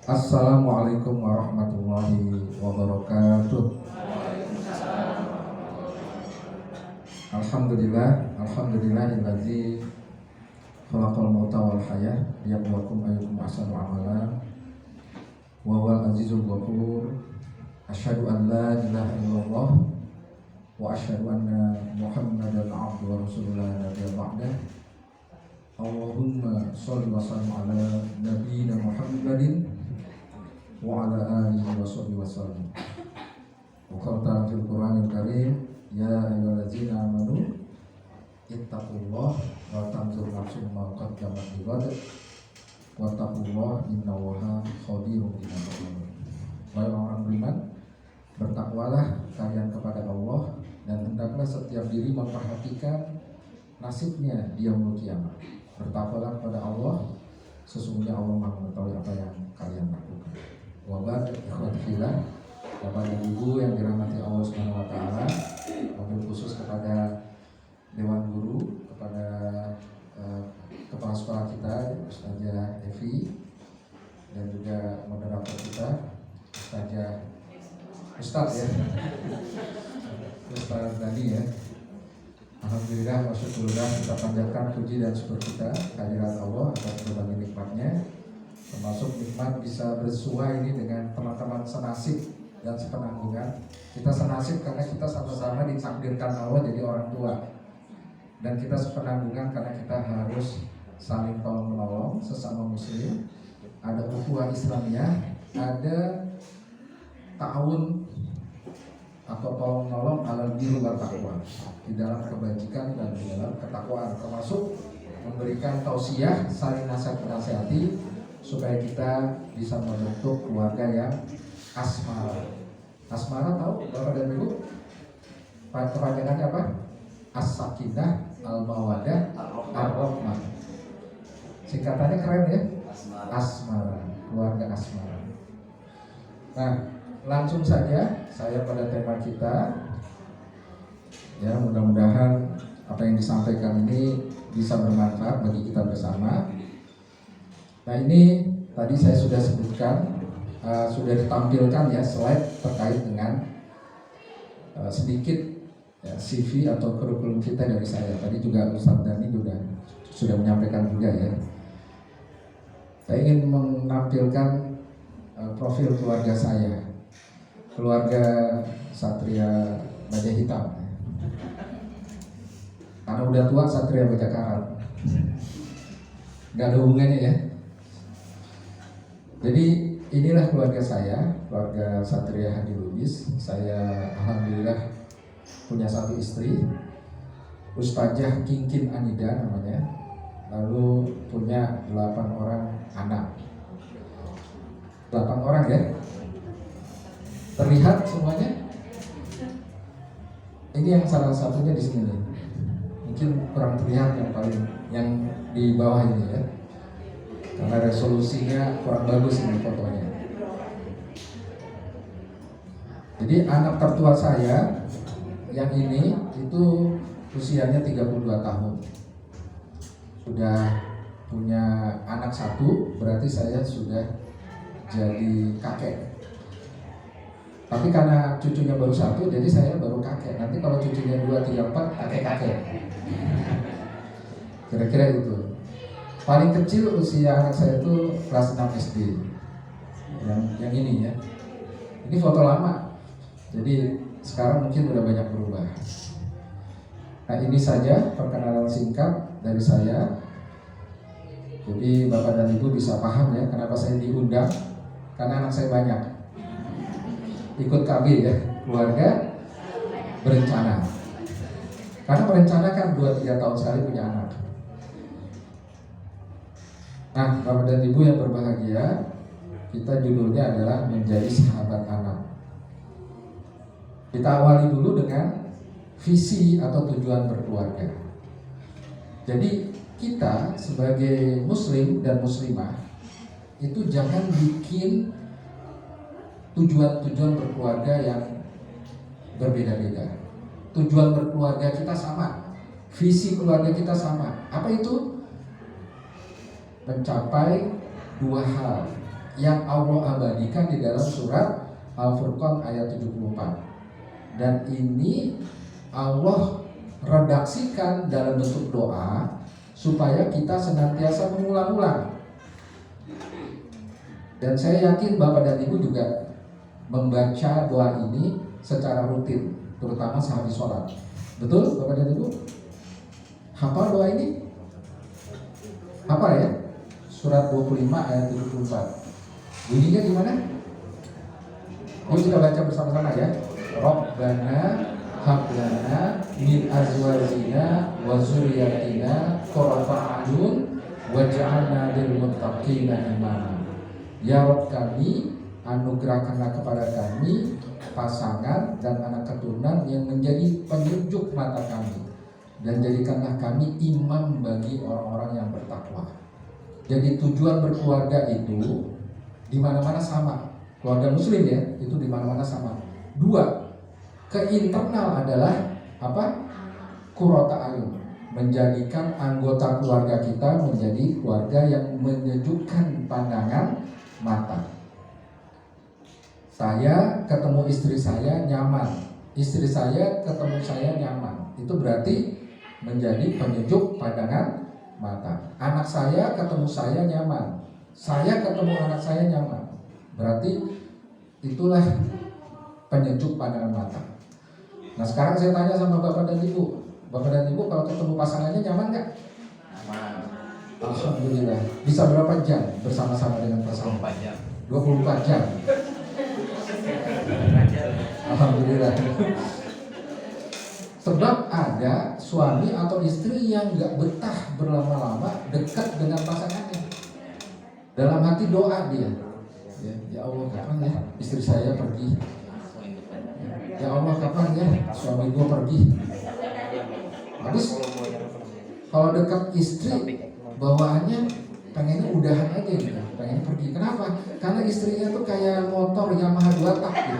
Assalamualaikum warahmatullahi wabarakatuh. Alhamdulillahillazi khalaqal mauta wal hayah liyabluwakum ayyukum ahsanu amala wa huwal azizul ghafur. Asyhadu an la ilaha illallah wa asyhadu anna Muhammadan abduhu wa rasuluhu la nabiyya ba'dah. Allahumma sholli wa sallim ala nabiyyina Muhammadin wa ala alihi wa sahbihi wasallam. Wa qala fil Qur'anil Karim, ya ayyuhallazina amanu ittaqullaha wa tanzur nafsun ma qaddamat lighad wa taqullaha innallaha khabirum bima ta'malun. Wahai orang beriman, bertakwalah kalian kepada Allah dan hendaklah setiap diri memperhatikan nasibnya di yaumul kiamat. Bertakwalah kepada Allah, sesungguhnya Allah Maha mengetahui apa yang kalian lakukan. Wabad ikhwati fillah, Bapak dan Ibu yang dirahmati Allah Subhanahu wa taala, wabil khusus kepada Dewan Guru, kepada kepala sekolah kita Ustazah Evi, dan juga moderator kita Ustaz tadi ya. Alhamdulillah wa syukurillah, kita panjatkan puji dan syukur kita kehadirat Allah atas berbagai nikmatnya, termasuk nikmat bisa bersua ini dengan teman-teman senasib dan sepenanggungan. Kita senasib karena kita sama-sama ditakdirkan Allah jadi orang tua, dan kita sepenanggungan karena kita harus saling tolong menolong sesama muslim. Ada ukhuwah Islamiyah, ada ta'awun atau tolong menolong alal birri wal taqwa, di dalam kebajikan dan di dalam ketakwaan, termasuk memberikan tausiah, saling nasihat-nasihati supaya kita bisa membentuk keluarga yang asmara. Asmara tahu Bapak dan Ibu? Kepanjangannya apa? As-sakinah, al-mawadah, ar-rahmah. Singkatannya keren ya? Asmara, keluarga asmara. Nah, langsung saja saya pada tema kita. Ya, mudah-mudahan apa yang disampaikan ini bisa bermanfaat bagi kita bersama. Nah, ini tadi saya sudah sebutkan, sudah ditampilkan ya slide terkait dengan sedikit ya, CV atau kurikulum kita dari saya. Tadi juga Ustaz Dani juga sudah menyampaikan juga ya. Saya ingin menampilkan profil keluarga saya, keluarga Satria Baja Hitam. Karena udah tua Satria Baja Karat, nggak ada hubungannya ya. Jadi inilah keluarga saya, keluarga Satria Hadi Lubis. Saya alhamdulillah punya satu istri, Ustazah Kingkin Anida namanya. Lalu punya 8 orang anak. 8 orang ya. Terlihat semuanya? Ini yang salah satunya di sini nih. Mungkin kurang terlihat yang di bawah ini ya. Karena resolusinya kurang bagus ini fotonya. Jadi anak tertua saya yang ini itu usianya 32 tahun. Sudah punya anak 1, berarti saya sudah jadi kakek. Tapi karena cucunya baru 1, jadi saya baru kakek. Nanti kalau cucunya 2, 3, 4, kakek-kakek. Kira-kira itu. Paling kecil usia anak saya itu kelas 6 SD. Yang ini ya. Ini foto lama. Jadi sekarang mungkin udah banyak berubah. Nah, ini saja perkenalan singkat dari saya. Jadi Bapak dan Ibu bisa paham ya kenapa saya diundang. Karena anak saya banyak. Ikut KB ya, keluarga berencana. Karena merencanakan 2-3 tahun sekali punya anak. Nah, Bapak dan Ibu yang berbahagia, kita judulnya adalah menjadi sahabat anak. Kita awali dulu dengan visi atau tujuan berkeluarga. Jadi kita sebagai muslim dan muslimah itu jangan bikin tujuan-tujuan berkeluarga yang berbeda-beda. Tujuan berkeluarga kita sama, visi keluarga kita sama. Apa itu? Mencapai 2 hal. yang Allah abadikan di dalam surat Al-Furqan ayat 74. Dan ini Allah redaksikan dalam bentuk doa supaya kita senantiasa mengulang-ulang. Dan saya yakin Bapak dan Ibu juga membaca doa ini secara rutin, terutama sehabis sholat. Betul Bapak dan Ibu? Hafal doa ini? Hafal ya? Surat 25 ayat 74. Bunyinya gimana? Yuk kita baca bersama-sama ya. Rabbana hab lana min azwajina wa dzurriyyatina qurrata a'yun waj'alna lil muttaqina imama. Ya Rabb kami, anugerahkanlah kepada kami pasangan dan anak keturunan yang menjadi penyejuk mata kami, dan jadikanlah kami imam bagi orang-orang yang bertakwa. Jadi tujuan berkeluarga itu di mana-mana sama. Keluarga muslim ya, itu di mana-mana sama. Dua, ke internal adalah apa? Qurrata ayun, menjadikan anggota keluarga kita menjadi keluarga yang menyejukkan pandangan mata. Saya ketemu istri saya nyaman, istri saya ketemu saya nyaman. Itu berarti menjadi penyejuk pandangan mata. Anak saya ketemu saya nyaman, saya ketemu anak saya nyaman. Berarti itulah penyejuk pandangan mata. Nah sekarang saya tanya sama Bapak dan Ibu. Bapak dan Ibu kalau ketemu pasangannya nyaman gak? Nyaman. Alhamdulillah. Bisa berapa jam bersama-sama dengan pasangan? 24 jam. 24 jam. Alhamdulillah. Sebab ada suami atau istri yang gak betah berlama-lama dekat dengan pasangannya. Dalam hati doa dia, ya Allah kapan ya istri saya pergi, ya Allah kapan ya suami gue pergi. Habis kalau dekat istri bawaannya pengennya udahan aja gitu, pengen pergi. Kenapa? Karena istrinya tuh kayak motor Yamaha 2 tak gitu.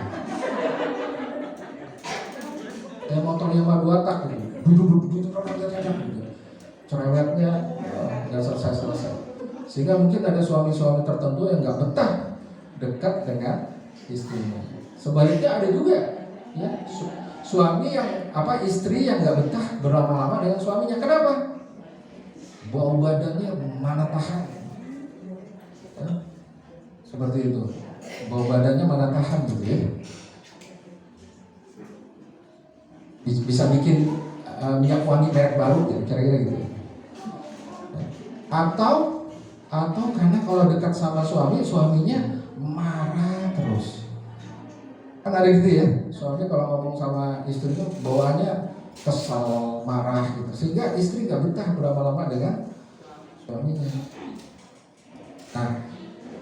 Kayak motor Yamaha 2 tak gitu. Duduk gitu. Cerewetnya nggak selesai. Sehingga mungkin ada suami-suami tertentu yang nggak betah dekat dengan istrinya. Sebaliknya ada juga ya suami yang istri yang nggak betah berlama-lama dengan suaminya. Kenapa? Bau badannya mana tahan ya? Seperti itu. Bau badannya mana tahan gitu ya. Bisa bikin minyak wangi merek baru ya, kira-kira gitu. Atau karena kalau dekat sama suaminya marah terus. Kan ada gitu ya, suami kalau ngomong sama istri itu bawaannya kesal, marah gitu. Sehingga istri gak betah berlama-lama dengan suaminya. Nah,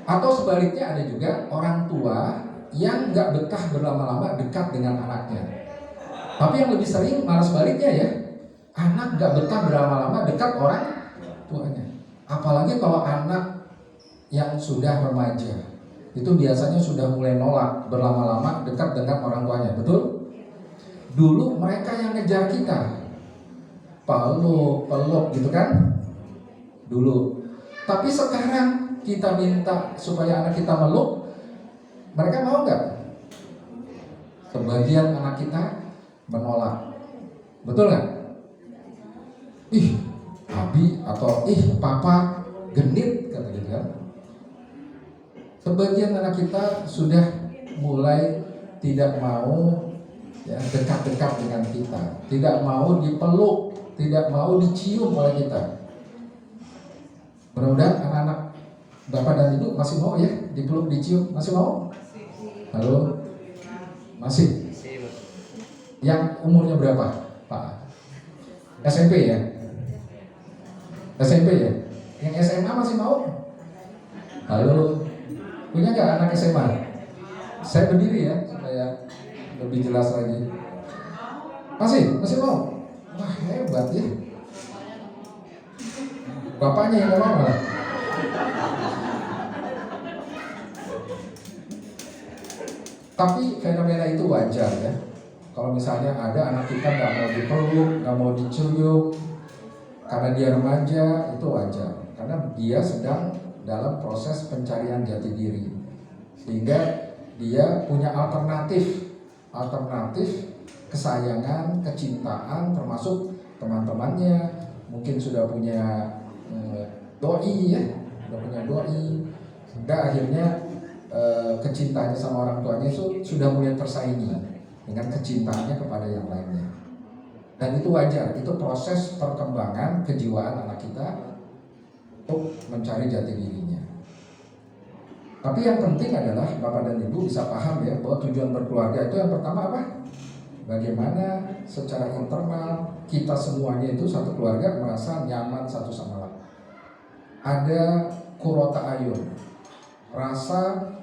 atau sebaliknya ada juga orang tua yang gak betah berlama-lama dekat dengan anaknya. Tapi yang lebih sering malah sebaliknya ya, anak gak betah berlama-lama dekat orang tuanya. Apalagi kalau anak yang sudah remaja, itu biasanya sudah mulai nolak berlama-lama dekat dengan orang tuanya, betul? Dulu mereka yang ngejar kita, peluk gitu kan? Dulu. Tapi sekarang kita minta supaya anak kita meluk, mereka mau nggak? Sebagian anak kita menolak, betul nggak? Ih, Abi atau papa genit kata gitu kan. Sebagian anak kita sudah mulai tidak mau ya, dekat-dekat dengan kita, tidak mau dipeluk, tidak mau dicium oleh kita. Mudah-mudahan anak-anak Bapak dan Ibu masih mau ya dipeluk, dicium, masih mau? Halo? Masih? Yang umurnya berapa, Pak? SMP ya? SMP ya? Yang SMA masih mau? Halo? Punya nggak anak SMA? Saya berdiri ya supaya lebih jelas lagi. Masih mau? Wah hebat ya. Bapaknya yang nggak mau malah. Tapi fenomena itu wajar ya. Kalau misalnya ada anak kita nggak mau dipeluk, nggak mau dicium, karena dia remaja, itu wajar. Karena dia sedang dalam proses pencarian jati diri, sehingga dia punya alternatif kesayangan, kecintaan, termasuk teman-temannya mungkin sudah punya doi ya, sehingga akhirnya kecintaannya sama orang tuanya itu sudah mulai tersaingi dengan kecintaannya kepada yang lainnya. Dan itu wajar, itu proses perkembangan kejiwaan anak kita untuk mencari jati dirinya. Tapi yang penting adalah Bapak dan Ibu bisa paham ya, bahwa tujuan berkeluarga itu yang pertama apa? Bagaimana secara internal kita semuanya itu satu keluarga merasa nyaman satu sama lain. Ada qurrata ayun, rasa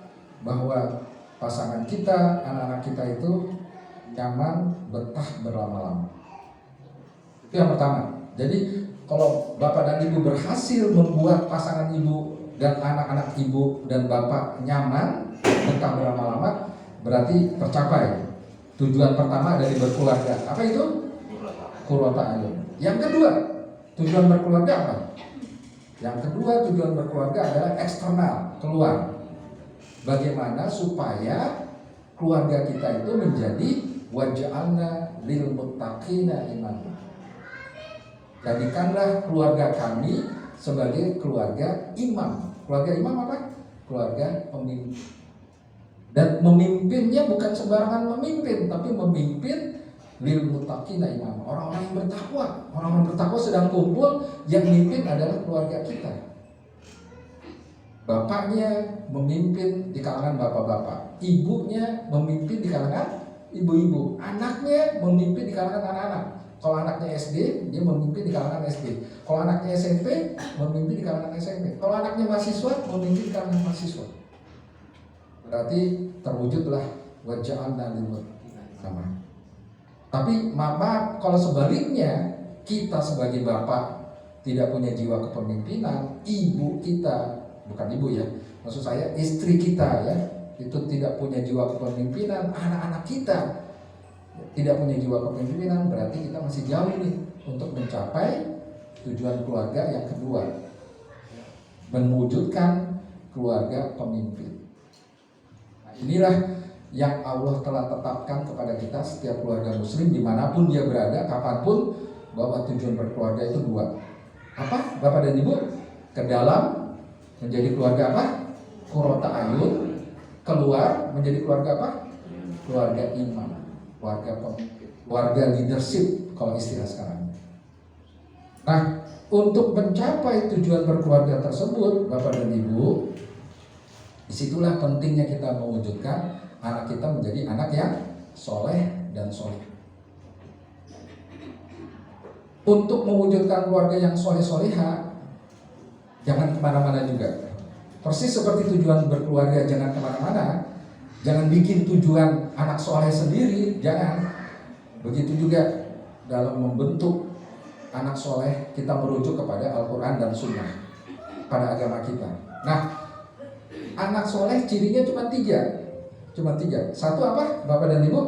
bahwa pasangan kita, anak-anak kita itu nyaman, betah berlama-lama. Itu yang pertama. Jadi kalau Bapak dan Ibu berhasil membuat pasangan Ibu dan anak-anak Ibu dan Bapak nyaman, betah berlama-lama, berarti tercapai tujuan pertama dari berkeluarga. Apa itu? Qurrata ayun. Yang kedua, tujuan berkeluarga apa? Yang kedua, tujuan berkeluarga adalah eksternal, keluar. Bagaimana supaya keluarga kita itu menjadi waj'alna lil muttaqina imama. Jadikanlah keluarga kami sebagai keluarga imam. Keluarga imam apa? Keluarga pemimpin. Dan memimpinnya bukan sembarangan memimpin, tapi memimpin lil muttaqina imam. Orang-orang yang bertakwa. Orang-orang bertakwa sedang kumpul, yang memimpin adalah keluarga kita. Bapaknya memimpin di kalangan bapak-bapak, ibunya memimpin di kalangan ibu-ibu, anaknya memimpin di kalangan anak-anak. Kalau anaknya SD, dia memimpin di kalangan SD. Kalau anaknya SMP, memimpin di kalangan SMP. Kalau anaknya mahasiswa, memimpin di kalangan mahasiswa. Berarti terwujudlah waj'alna lil muttaqina imama. Tapi maaf, kalau sebaliknya kita sebagai bapak tidak punya jiwa kepemimpinan, ibu kita, bukan ibu ya, maksud saya istri kita ya, itu tidak punya jiwa kepemimpinan, anak-anak kita tidak punya jiwa kepemimpinan, berarti kita masih jauh nih untuk mencapai tujuan keluarga yang kedua, mewujudkan keluarga pemimpin. Nah, inilah yang Allah telah tetapkan kepada kita setiap keluarga muslim dimanapun dia berada, kapanpun, bahwa tujuan berkeluarga itu dua. Apa Bapak dan Ibu? Ke dalam menjadi keluarga apa? Qurrata ayun. Keluar menjadi keluarga apa? Keluarga imam, keluarga pemimpin, keluarga leadership kalau istilah sekarang. Nah, untuk mencapai tujuan berkeluarga tersebut, Bapak dan Ibu, disitulah pentingnya kita mewujudkan anak kita menjadi anak yang soleh dan soleh. Untuk mewujudkan keluarga yang soleh-soleha, jangan kemana-mana juga. Persis seperti tujuan berkeluarga, jangan kemana-mana. Jangan bikin tujuan anak soleh sendiri, jangan. Begitu juga dalam membentuk anak soleh, kita merujuk kepada Al-Quran dan Sunnah, pada agama kita. Nah, anak soleh cirinya cuma tiga. Satu apa, Bapak dan Ibu?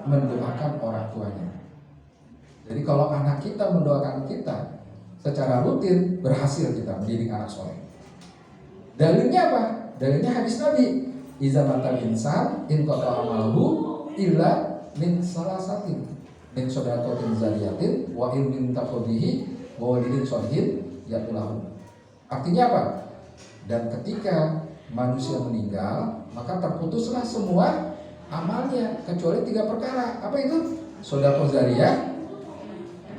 Mendoakan orang tuanya. Jadi kalau anak kita mendoakan kita secara rutin, berhasil kita mendidik anak soleh. Dalilnya apa? Dalilnya hadis Nabi, iza matal insan in qata amaluhu illa min salasatin, min shadaqatin zariyatin wa ilmin taqdihi wa walidin sholihin yatulahu. Artinya apa? Dan ketika manusia meninggal, maka terputuslah semua amalnya kecuali tiga perkara. Apa itu? Shadaqah zariyah,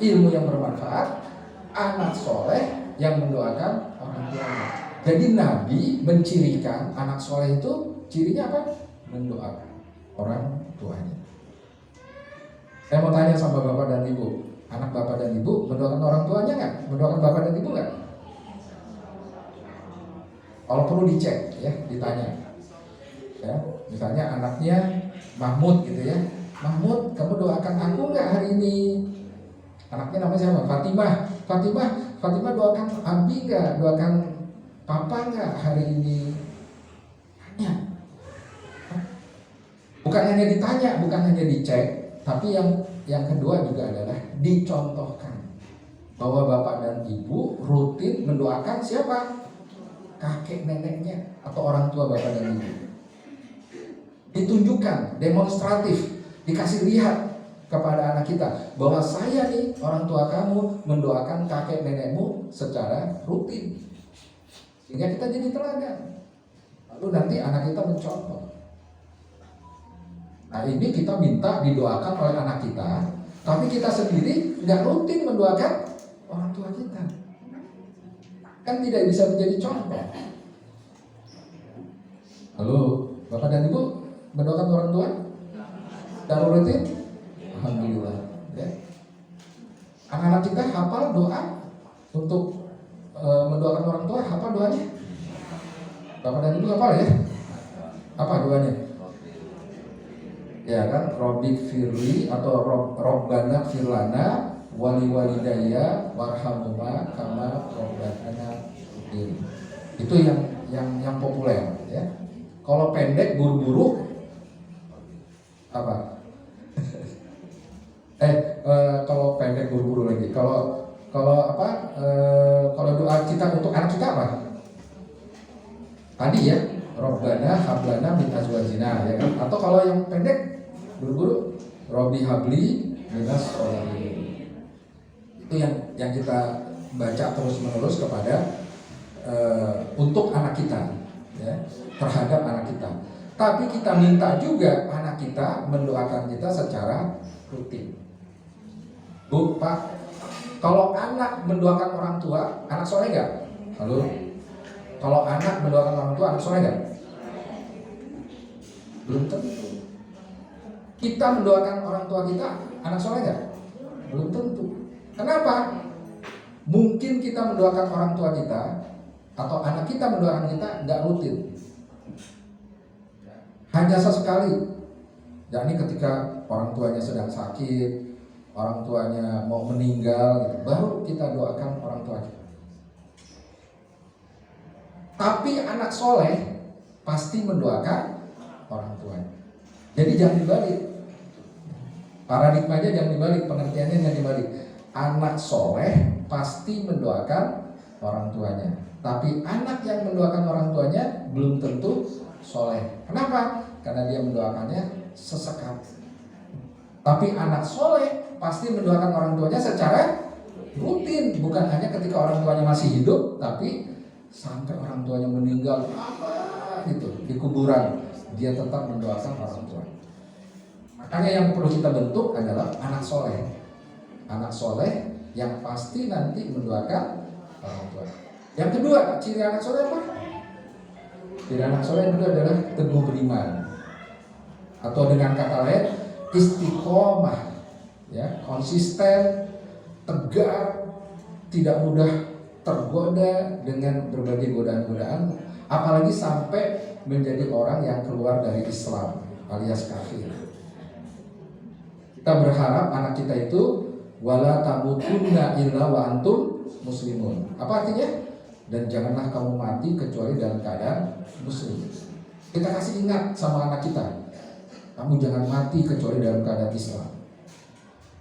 ilmu yang bermanfaat, anak soleh yang mendoakan orang tuanya. Jadi Nabi mencirikan anak soleh itu cirinya apa? Mendoakan orang tuanya. Saya mau tanya sama Bapak dan Ibu, anak Bapak dan Ibu mendoakan orang tuanya nggak? Mendoakan Bapak dan Ibu nggak? Kalau perlu dicek ya, ditanya. Ya, misalnya anaknya Mahmud gitu ya, Mahmud, kamu doakan aku nggak hari ini? Anaknya namanya siapa? Fatimah doakan Abi nggak? Doakan Papa nggak hari ini? Tanya. Bukan hanya ditanya, bukan hanya dicek, tapi yang kedua juga adalah dicontohkan bahwa Bapak dan Ibu rutin mendoakan siapa? kakek neneknya atau orang tua bapak dan ibu. Ditunjukkan, demonstratif, dikasih lihat kepada anak kita bahwa saya nih orang tua kamu mendoakan kakek nenekmu secara rutin, sehingga kita jadi teladan. Lalu nanti anak kita mencontoh. Nah ini kita minta didoakan oleh anak kita, tapi kita sendiri nggak rutin mendoakan orang tua kita, kan tidak bisa menjadi contoh. Lalu bapak dan ibu mendoakan orang tua secara rutin? Alhamdulillah ya. Anak-anak kita hafal doa untuk mendoakan orang tua, hafal doanya? Bapak dan ibu hafal ya? Apa doanya? Ya kan, Robbi firli atau Robbana firlana wali walidaya warhamuma kama robbana firli. Itu yang populer ya. Kalau pendek buru-buru apa? Kalau pendek buru-buru lagi. Kalau doa kita untuk anak kita apa? Tadi ya, Robbana hablana min azwajina ya kan? Atau kalau yang pendek buru-buru, Robbi habli minas sholihin. Itu yang kita baca terus-menerus kepada untuk anak kita ya, terhadap anak kita. Tapi kita minta juga anak kita mendoakan kita secara rutin. Bu, Pak, kalau anak mendoakan orang tua, anak soleh nggak? Halo? Kalau anak mendoakan orang tua, anak soleh nggak? Belum tentu. Kita mendoakan orang tua kita, anak soleh nggak? Belum tentu. Kenapa? Mungkin kita mendoakan orang tua kita atau anak kita mendoakan kita nggak rutin. Hanya sesekali, yakni ketika orang tuanya sedang sakit, orang tuanya mau meninggal, gitu, baru kita doakan orang tua kita. Tapi anak soleh pasti mendoakan orang tuanya. Jadi jangan dibalik, paradigmanya jangan dibalik, pengertiannya jangan dibalik. Anak soleh pasti mendoakan orang tuanya, tapi anak yang mendoakan orang tuanya belum tentu soleh. Kenapa? Karena dia mendoakannya sesekali. Tapi anak soleh pasti mendoakan orang tuanya secara rutin, bukan hanya ketika orang tuanya masih hidup, tapi sampai orang tuanya meninggal gitu di kuburan, dia tetap mendoakan orang tua. Makanya yang perlu kita bentuk adalah anak soleh. Anak soleh yang pasti nanti mendoakan orang tua. Yang kedua, ciri anak soleh apa? Ciri anak soleh yang kedua adalah teguh beriman, atau dengan kata lain istiqomah, ya, konsisten, tegar, tidak mudah tergoda dengan berbagai godaan-godaan, apalagi sampai menjadi orang yang keluar dari Islam alias kafir. Kita berharap anak kita itu wala tamutunna illa wa antum muslimun. Apa artinya? Dan janganlah kamu mati kecuali dalam keadaan muslim. Kita kasih ingat sama anak kita, kamu jangan mati kecuali dalam keadaan Islam.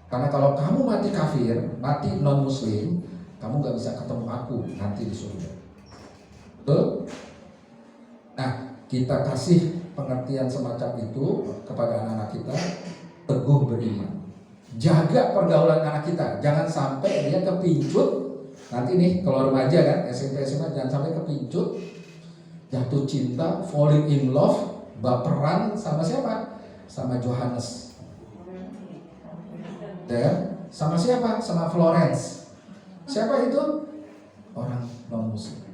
Karena kalau kamu mati kafir, mati non muslim, kamu gak bisa ketemu aku nanti di surga. Betul? Nah, kita kasih pengertian semacam itu kepada anak-anak kita, teguh beriman. Jaga pergaulan anak kita, jangan sampai dia kepincut. Nanti nih kalau remaja kan, SMP SMA, jangan sampai kepincut, jatuh cinta, falling in love, baperan sama siapa? Sama Johannes. Dan sama siapa? Sama Florence. Siapa itu? Orang non muslim.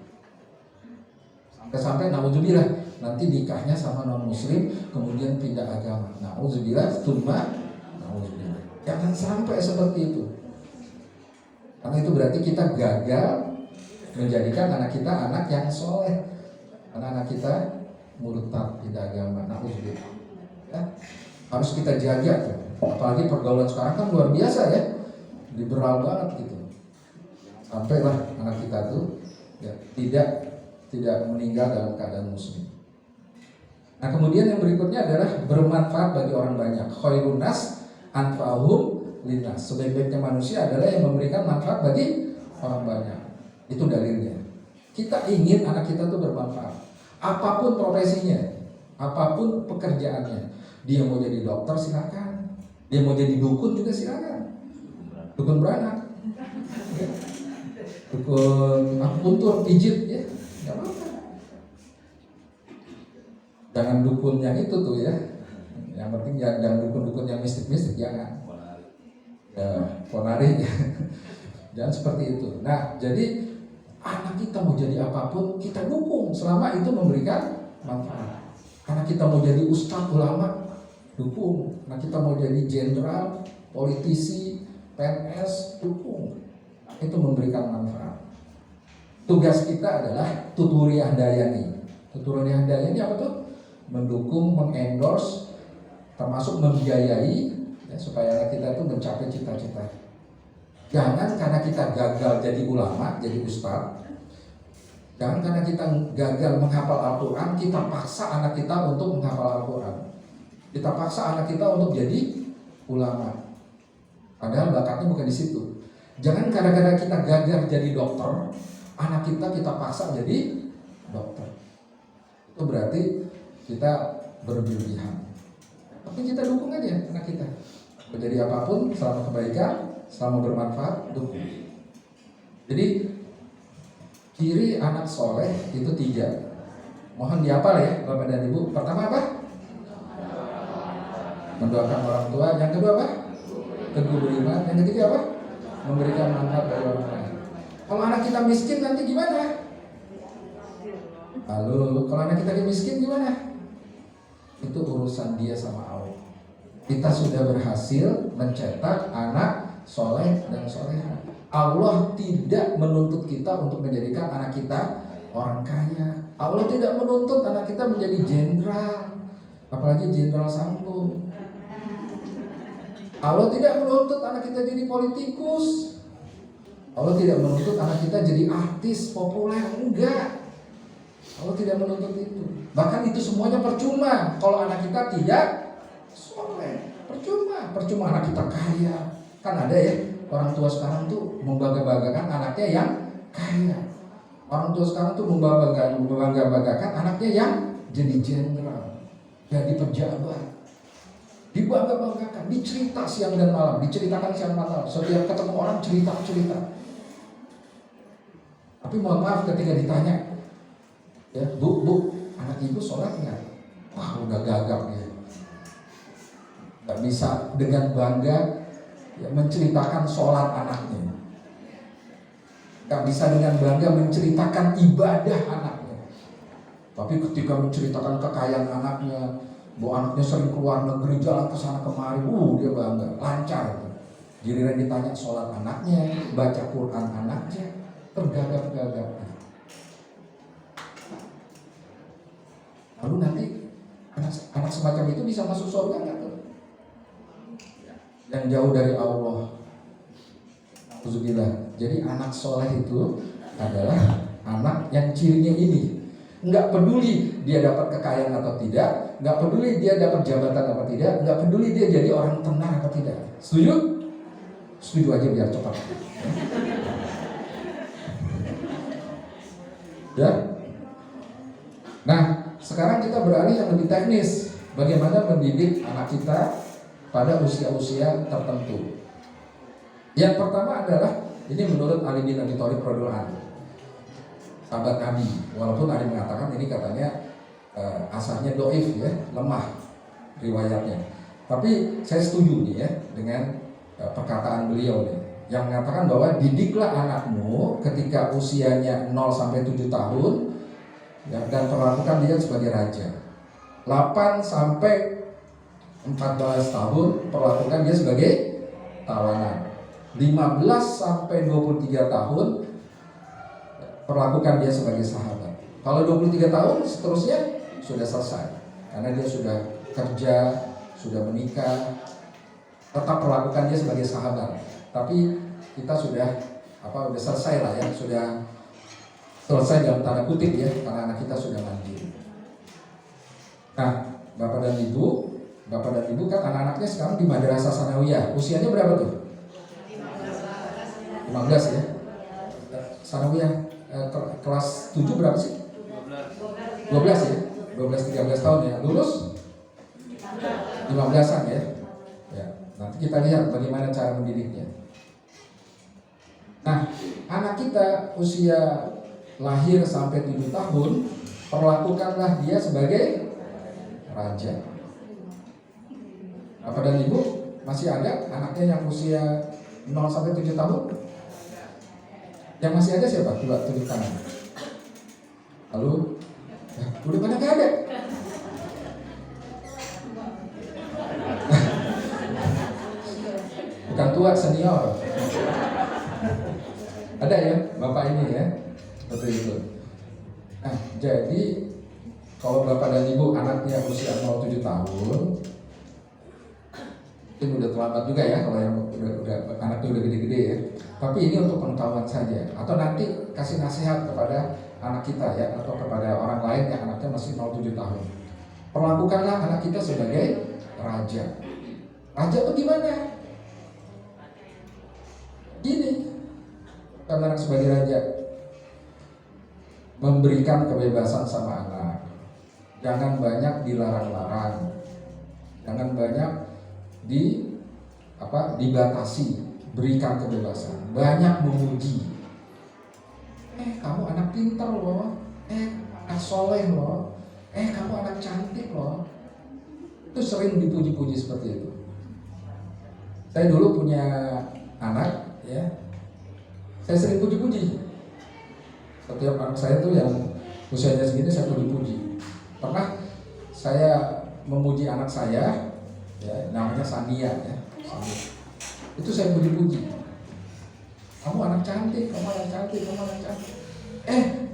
Sampai naudzubillah nanti nikahnya sama non muslim, kemudian pindah agama. Naudzubillah, tsumma naudzubillah. Jangan sampai seperti itu. Karena itu berarti kita gagal menjadikan anak kita anak yang soleh. Anak-anak kita murtad, pindah agama. Naudzubillah. Ya, harus kita jaga tuh. Apalagi pergaulan sekarang kan luar biasa ya, liberal banget gitu. Sampailah anak kita tuh ya, tidak meninggal dalam keadaan muslim. Nah kemudian yang berikutnya adalah bermanfaat bagi orang banyak. Khairun nas anfa'uhum linnas. Sebaik-baiknya manusia adalah yang memberikan manfaat bagi orang banyak. Itu dalilnya. Kita ingin anak kita tuh bermanfaat. Apapun profesinya, apapun pekerjaannya. Dia mau jadi dokter silakan. Dia mau jadi dukun juga silakan. Dukun beranak. Dukun akupuntur, pijit ya. Enggak apa-apa. Jangan dukun yang itu tuh ya. Yang penting jangan dukun-dukun yang mistik-mistik jangan. Ya, ponari. Jangan seperti itu. Nah, jadi anak kita mau jadi apapun kita dukung selama itu memberikan manfaat. Anak kita mau jadi ustadz ulama, dukung. Anak kita mau jadi jenderal, politisi, PNS, dukung. Itu memberikan manfaat. Tugas kita adalah tuturiah dayani. Tuturiah dayani apa tuh? Mendukung, mengendorse, termasuk membiayai ya, supaya anak kita itu mencapai cita-cita. Jangan karena kita gagal jadi ulama, jadi ustadz. Jangan karena kita gagal menghafal Al-Quran, kita paksa anak kita untuk menghafal Al-Quran. Kita paksa anak kita untuk jadi ulama. Padahal bakatnya bukan di situ. Jangan gara-gara kita gagal jadi dokter, anak kita paksa jadi dokter. Itu berarti kita berlebihan. Tapi kita dukung aja anak kita. Menjadi apapun, selama kebaikan, selama bermanfaat, dukung. Jadi ciri anak soleh itu 3. Mohon dihafal ya Bapak dan Ibu. Pertama apa? Mendoakan orang tua. Yang kedua apa? Teguh beriman. Yang ketiga apa? Memberikan manfaat bagi orang lain. Kalau anak kita miskin nanti gimana? Lalu kalau anak kita miskin gimana? Itu urusan dia sama Allah. Kita sudah berhasil mencetak anak soleh dan soleha. Allah tidak menuntut kita untuk menjadikan anak kita orang kaya. Allah tidak menuntut anak kita menjadi jenderal, apalagi jenderal Sambo. Allah tidak menuntut anak kita jadi politikus. Allah tidak menuntut anak kita jadi artis populer, enggak. Allah tidak menuntut itu. Bahkan itu semuanya percuma kalau anak kita tidak soleh. Percuma anak kita kaya. Kan ada ya orang tua sekarang tuh membangga-banggakan anaknya yang kaya. Orang tua sekarang tuh membangga-banggakan anaknya yang jadi jenderal, jadi pejabat. Dibangga-banggakan, diceritakan siang dan malam. Setiap ketemu orang cerita. Tapi mohon maaf ketika ditanya, ya bu, anak ibu sholat nggak? Wah udah gagap ya. Nggak bisa dengan bangga ya, menceritakan sholat anaknya. Gak bisa dengan bangga menceritakan ibadah anaknya. Tapi ketika menceritakan kekayaan anaknya, bahwa anaknya sering keluar negeri, jalan ke sana kemari, dia bangga, lancar. Giliran ditanya sholat anaknya, baca Quran anaknya, tergagap-gagap. Lalu nanti anak semacam itu bisa masuk surga nggak tuh? Yang jauh dari Allah. Alhamdulillah. Jadi anak soleh itu adalah anak yang cirinya ini. Nggak peduli dia dapat kekayaan atau tidak, nggak peduli dia dapat jabatan atau tidak, nggak peduli dia jadi orang tenar atau tidak. Setuju? Setuju aja biar cepat. Ya. Nah, sekarang kita beralih yang lebih teknis. Bagaimana mendidik anak kita pada usia-usia tertentu. Yang pertama adalah, ini menurut Ali bin Abi Thalib radhiyallahu anhu, sahabat Nabi. Walaupun Ali mengatakan ini katanya asalnya doif ya, lemah riwayatnya. Tapi saya setuju nih ya dengan perkataan beliau nih, yang mengatakan bahwa didiklah anakmu ketika usianya 0 sampai 7 tahun ya, dan perlakukan dia sebagai raja. 8 sampai 14 tahun perlakukan dia sebagai tawanan. 15 sampai 23 tahun perlakukan dia sebagai sahabat. Kalau 23 tahun seterusnya sudah selesai, karena dia sudah kerja, sudah menikah, tetap perlakukan dia sebagai sahabat. Tapi kita sudah selesai lah ya, sudah selesai dalam tanda kutip ya, karena anak kita sudah mandiri. Nah, Bapak dan Ibu kan anak-anaknya sekarang di Madrasah Sanawiyah. Usianya berapa tuh? 15 ya. Sanawiyah kelas 7 berapa sih? 12 ya? 12-13 tahun ya. Lulus 15-an ya. Ya, nanti kita lihat bagaimana cara mendidiknya. Nah, anak kita usia lahir sampai 7 tahun, perlakukanlah dia sebagai raja. Bapak dan Ibu, masih ada anaknya yang usia 0 sampai 7 tahun? Yang masih ada siapa? Coba tunjuk tangan. Lalu, ya, udah pada gak ada. Bukan tua, senior. Ada ya, Bapak ini ya, seperti itu. Nah, jadi kalau Bapak dan Ibu anaknya usia 0-7 tahun, mungkin udah terlambat juga ya kalau yang udah anaknya udah gede-gede ya. Tapi ini untuk pengetahuan saja. Atau nanti kasih nasihat kepada anak kita ya, atau kepada orang lain yang anaknya masih 0-7 tahun. Perlakukanlah anak kita sebagai raja. Raja itu gimana? Gini, karena anak sebagai raja memberikan kebebasan sama anak. Jangan banyak dilarang-larang. Jangan banyak dibatasi. Berikan kebebasan. Banyak memuji. Kamu anak pintar loh. Anak soleh loh. Kamu anak cantik loh. Itu sering dipuji-puji seperti itu. Saya dulu punya anak ya. Saya sering puji-puji. Setiap anak saya tuh yang usianya segini saya puji-puji. Pernah saya memuji anak saya, ya, namanya Sania ya. Sania. Itu saya puji-puji. Kamu anak cantik, kamu anak cantik, kamu anak cantik.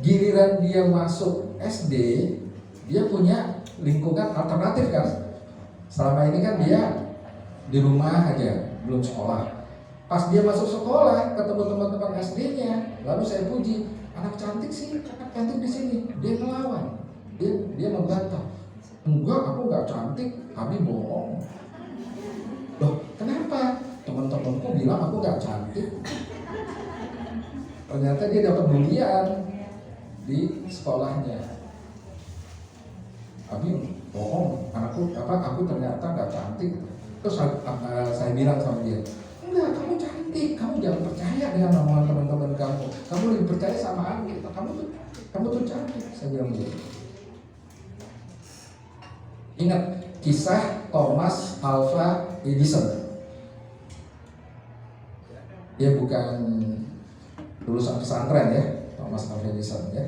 Giliran dia masuk SD, dia punya lingkungan alternatif kan. Selama ini kan dia di rumah aja, belum sekolah. Pas dia masuk sekolah, ketemu teman-teman SD-nya, lalu saya puji, anak cantik sih, anak cantik di sini. Dia melawan, dia membantah. Enggak, aku nggak cantik, kami bohong. Loh, kenapa? Teman-temanku bilang aku nggak cantik. Ternyata dia dapat bulian di sekolahnya. Kami bohong, aku ternyata nggak cantik. Terus saya bilang sama dia, enggak, kamu cantik, kamu jangan percaya dengan omongan teman-teman kamu. Kamu lebih percaya sama aku. Kamu tuh cantik, saya bilang gitu. Ingat kisah Thomas Alva Edison. Dia bukan lulusan pesantren ya, Thomas Alva Edison ya.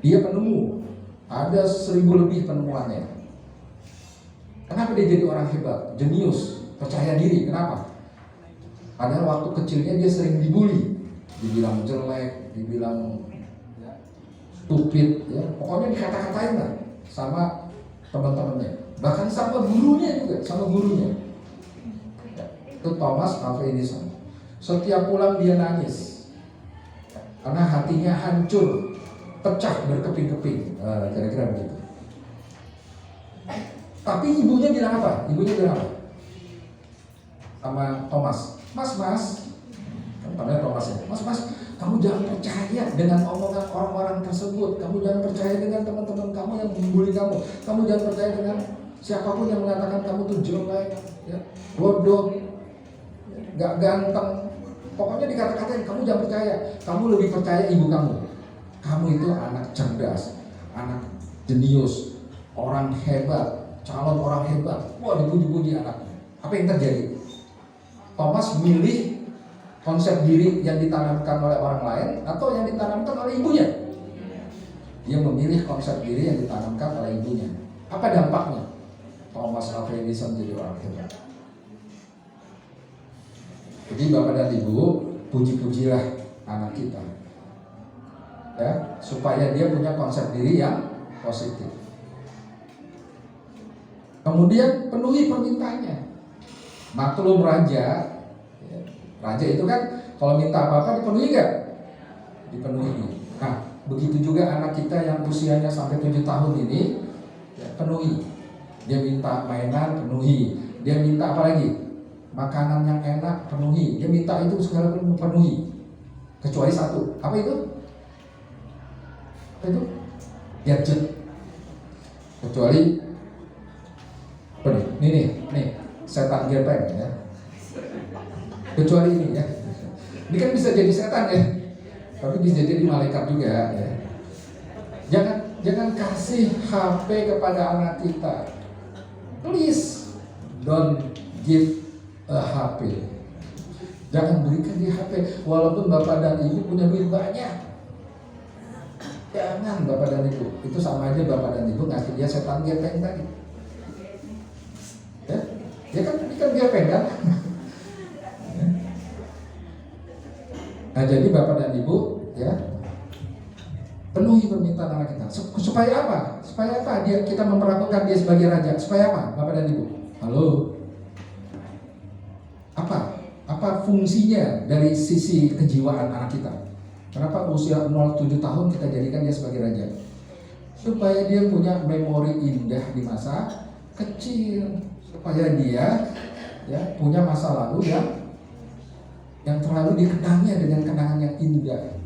Dia penemu, ada 1000 lebih penemuannya. Kenapa dia jadi orang hebat, jenius, percaya diri? Kenapa? Padahal waktu kecilnya dia sering dibully, dibilang jelek, dibilang stupid, ya. Pokoknya dikata-katain lah sama teman-temannya, bahkan sama gurunya juga, Itu Thomas Alva Edison. Setiap pulang dia nangis karena hatinya hancur, pecah berkeping-keping, kira-kira begitu. Tapi ibunya bilang apa? Sama Thomas, Mas, namanya Thomas ya. Mas, kamu jangan percaya dengan omongan orang-orang tersebut. Kamu jangan percaya dengan teman-teman kamu yang membuli kamu. Kamu jangan percaya dengan siapapun yang mengatakan kamu tuh jelek, ya, bodoh, gak ganteng. Pokoknya dikata-katain, kamu jangan percaya. Kamu lebih percaya ibu kamu. Kamu itu anak cerdas, anak jenius, orang hebat, calon orang hebat. Wah, dipuji-puji anaknya. Apa yang terjadi? Thomas milih konsep diri yang ditanamkan oleh orang lain atau yang ditanamkan oleh ibunya. Dia memilih konsep diri yang ditanamkan oleh ibunya. Apa dampaknya? Thomas Alva Edison jadi orang hebat. Jadi Bapak dan Ibu, puji-pujilah anak kita, ya, supaya dia punya konsep diri yang positif. Kemudian penuhi permintaannya. Maklum raja, ya, raja itu kan kalau minta apa-apa dipenuhi nggak? Dipenuhi. Nah, begitu juga anak kita yang usianya sampai 7 tahun ini, ya, penuhi. Dia minta mainan, penuhi. Dia minta apa lagi? Makanan yang enak, penuhi. Dia minta itu segala penuhi. kecuali satu. Apa itu? Apa itu? Gadget. Kecuali apa nih? Nih, setan gepeng ya. Kecuali ini ya. Ini kan bisa jadi setan ya, tapi bisa jadi malaikat juga ya. Jangan kasih HP kepada anak kita. Please don't give a HP. Jangan berikan dia HP, walaupun bapak dan ibu punya duit banyak. Jangan bapak dan ibu. Itu sama aja bapak dan ibu ngasih dia setan gepeng tadi. Ya, dia kan ini kan gepeng kan. Nah jadi bapak dan ibu ya, penuhi permintaan anak kita. Supaya apa? Supaya apa? Kita memperlakukan dia sebagai raja. Supaya apa? Bapak dan ibu. Halo. Apa fungsinya dari sisi kejiwaan anak kita? Kenapa usia 0-7 tahun kita jadikan dia sebagai raja? Supaya dia punya memori indah di masa kecil. Supaya dia ya punya masa lalu yang terlalu dikenangnya dengan kenangan yang indah.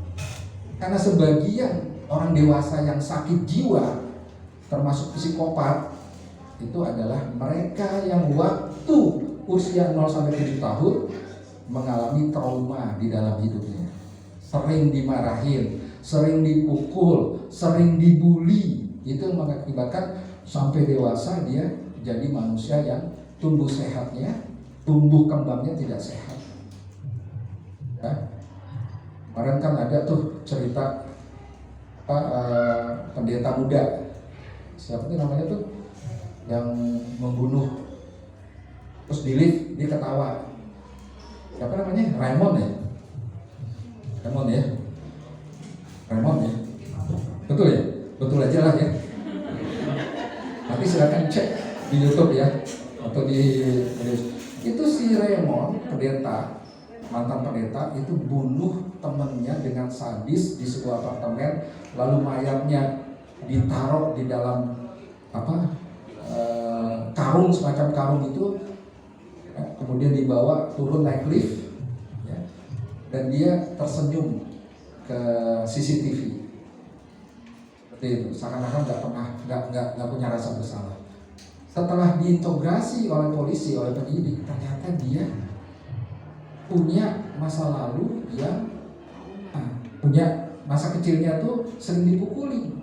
Karena sebagian orang dewasa yang sakit jiwa, termasuk psikopat, itu adalah mereka yang waktu usia 0-7 tahun mengalami trauma di dalam hidupnya. Sering dimarahin, sering dipukul, sering dibully. Itu mengakibatkan sampai dewasa dia jadi manusia yang tumbuh sehatnya, tumbuh kembangnya tidak sehat. Ya. Kemarin kan ada tuh cerita pendeta muda, siapa sih namanya tuh, yang membunuh, terus di lift dia ketawa. Siapa namanya? Raymond ya? Raymond ya? Betul ya? Betul aja lah ya. Nanti silakan cek di YouTube ya, atau di itu si Raymond, pendeta, mantan pendeta itu bunuh temennya dengan sadis di sebuah apartemen, lalu mayatnya ditaruh di dalam karung, semacam karung itu, kemudian dibawa turun naik lift ya, dan dia tersenyum ke CCTV seperti itu, seakan-akan nggak punya rasa bersalah. Setelah diintegrasi oleh polisi, oleh penyidik, ternyata dia punya masa lalu yang punya masa kecilnya tuh sering dipukulin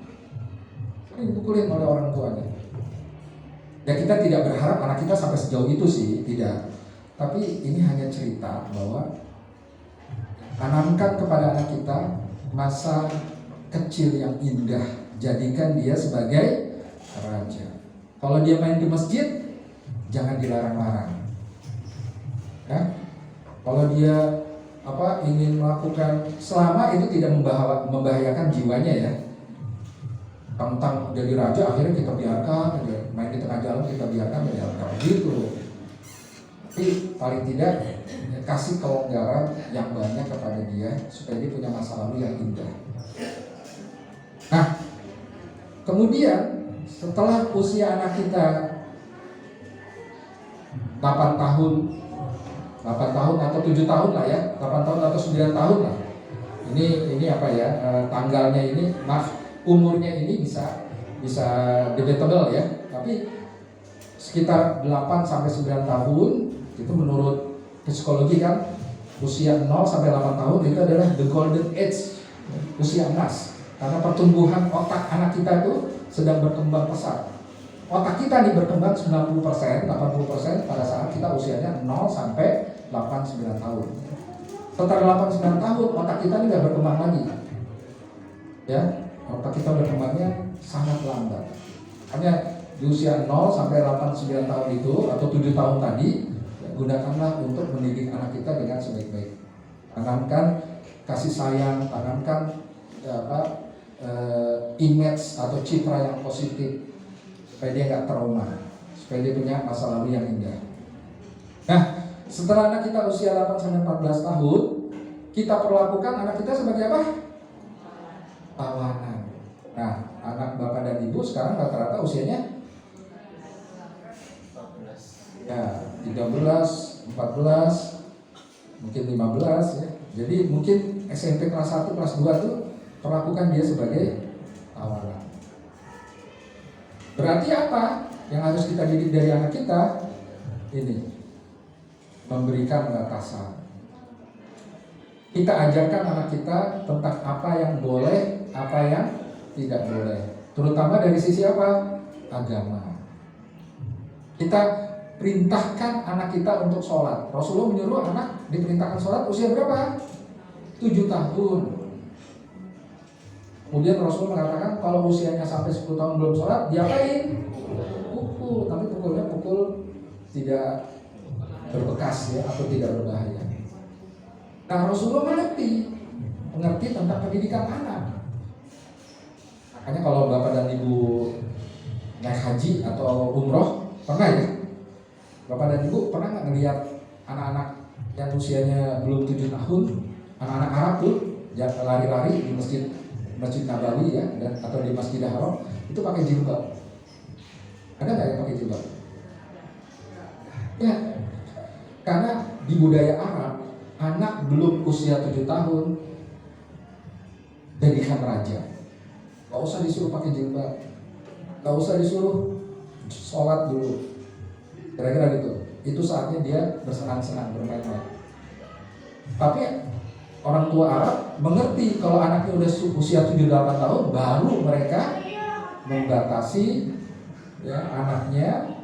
oleh orang tuanya. Ya kita tidak berharap anak kita sampai sejauh itu sih, tidak. Tapi ini hanya cerita bahwa tanamkan kepada anak kita masa kecil yang indah, jadikan dia sebagai raja. Kalau dia main di masjid, jangan dilarang-larang. Ya? Kalau dia ingin melakukan, selama itu tidak membahayakan jiwanya ya. Tentang jadi raja akhirnya kita biarkan, main di tengah jalan kita biarkan, ya gitu. Tapi paling tidak kasih kelonggaran yang banyak kepada dia supaya dia punya masa lalu yang indah. Nah, kemudian setelah usia anak kita 8 tahun atau 7 tahun lah ya, 8 tahun atau 9 tahun lah. Ini tanggalnya ini, umurnya ini bisa debatable ya, tapi sekitar 8 sampai 9 tahun itu menurut psikologi kan, usia 0 sampai 8 tahun itu adalah the golden age, usia emas, karena pertumbuhan otak anak kita itu sedang berkembang pesat. Otak kita nih berkembang 90%, 80% pada saat kita usianya 0 sampai 8-9 tahun. Setelah 8-9 tahun otak kita ini nggak berkembang lagi, ya. Otak kita berkembangnya sangat lambat. Hanya di usia 0 sampai 8-9 tahun itu atau 7 tahun tadi, ya, gunakanlah untuk mendidik anak kita dengan sebaik-baik. Tanamkan kasih sayang, tanamkan image atau citra yang positif supaya dia nggak trauma, supaya dia punya masa lalu yang indah. Nah, setelah anak kita usia 8 sampai 14 tahun, kita perlakukan anak kita sebagai apa? Tawanan. Nah, anak bapak dan ibu sekarang rata-rata usianya ya 13, 14, mungkin 15 ya. Jadi mungkin SMP kelas 1, kelas 2 tuh perlakukan dia sebagai tawanan. Berarti apa yang harus kita didik dari anak kita? Ini, memberikan batasan. Kita ajarkan anak kita tentang apa yang boleh, apa yang tidak boleh. Terutama dari sisi apa? Agama. Kita perintahkan anak kita untuk sholat. Rasulullah menyuruh anak diperintahkan sholat usia berapa? 7 tahun. Kemudian Rasulullah mengatakan kalau usianya sampai 10 tahun belum sholat, diapain? Pukul, tapi pukulnya pukul tidak berbekas ya, atau tidak berbahaya. Nah, Rasulullah mengerti tentang pendidikan anak. Makanya kalau bapak dan ibu naik haji atau umroh, pernah ya? Bapak dan ibu pernah nggak ngelihat anak-anak yang usianya belum 7 tahun, anak-anak Arab tuh lari-lari di Masjid Nabawi ya, atau di Masjidil Haram itu pakai jilbab? Ada nggak yang pakai jilbab? Ya, karena di budaya Arab, anak belum usia 7 tahun jadikan raja. Gak usah disuruh pakai jilbab, gak usah disuruh sholat dulu. Kira-kira gitu. Itu saatnya dia bersenang-senang, bermain-main. Tapi orang tua Arab mengerti kalau anaknya udah usia 7-8 tahun, baru mereka membatasi ya, anaknya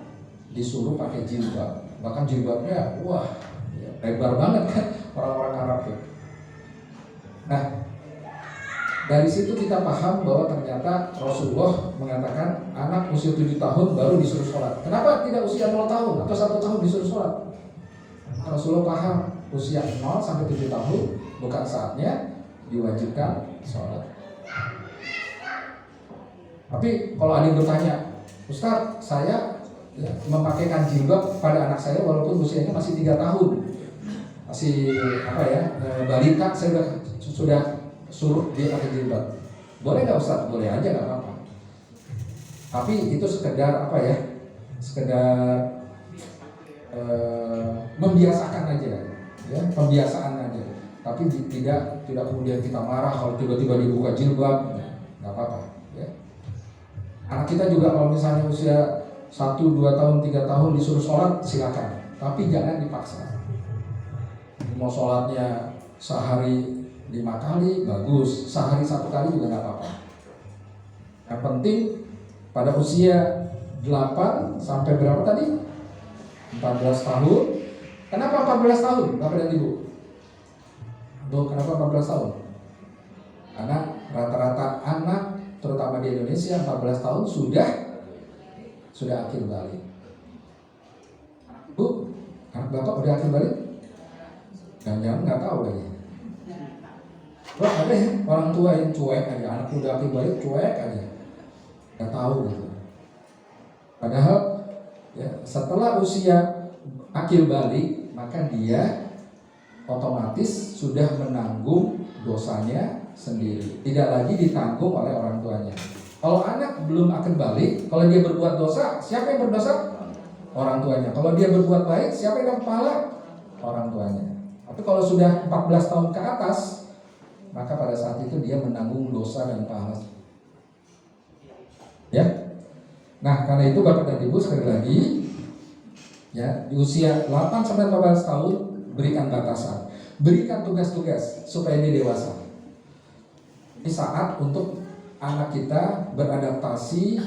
disuruh pakai jilbab. Bahkan jilbabnya wah ya, lebar banget kan orang-orang Arab tuh. Nah, dari situ kita paham bahwa ternyata Rasulullah mengatakan anak usia 7 tahun baru disuruh sholat. Kenapa tidak usia 0 tahun atau 1 tahun disuruh sholat? Rasulullah paham usia 0 sampai 7 tahun bukan saatnya diwajibkan sholat. Tapi kalau ada yang bertanya, Ustaz, saya ya, memakaikan jilbab pada anak saya walaupun usianya masih 3 tahun, masih balita, saya sudah suruh dia pakai jilbab. Boleh nggak Ustaz? Boleh aja, nggak apa-apa. Tapi itu sekedar sekedar membiasakan aja, ya, pembiasaan aja. Tapi tidak kemudian kita marah kalau tiba-tiba dibuka jilbab, nggak apa-apa. Ya. Anak kita juga kalau misalnya usia 1, 2 tahun, 3 tahun disuruh sholat, silakan. Tapi jangan dipaksa. Mau sholatnya sehari 5 kali, bagus. Sehari 1 kali juga nggak apa-apa. Yang penting pada usia 8 sampai berapa tadi? 14 tahun. Kenapa 14 tahun, Bapak dan Ibu? Kenapa 14 tahun? Karena rata-rata anak, terutama di Indonesia, 14 tahun sudah akil balik. Bu, anak Bapak udah akil balik? Jangan-jangan nggak tahu lagi. Wah, ada ya orang tua yang cuek aja, anak udah akil balik cuek aja, nggak tahu gitu. Padahal ya, setelah usia akil balik, maka dia otomatis sudah menanggung dosanya sendiri, tidak lagi ditanggung oleh orang tuanya. Kalau anak belum akil balik, kalau dia berbuat dosa, siapa yang berdosa? Orang tuanya. Kalau dia berbuat baik, siapa yang pahala? Orang tuanya. Tapi kalau sudah 14 tahun ke atas, maka pada saat itu dia menanggung dosa dan pahala. Ya. Nah, karena itu Bapak dan Ibu sekali lagi, ya, di usia 8 sampai 14 tahun berikan batasan, berikan tugas-tugas supaya dia dewasa. Ini saat untuk anak kita beradaptasi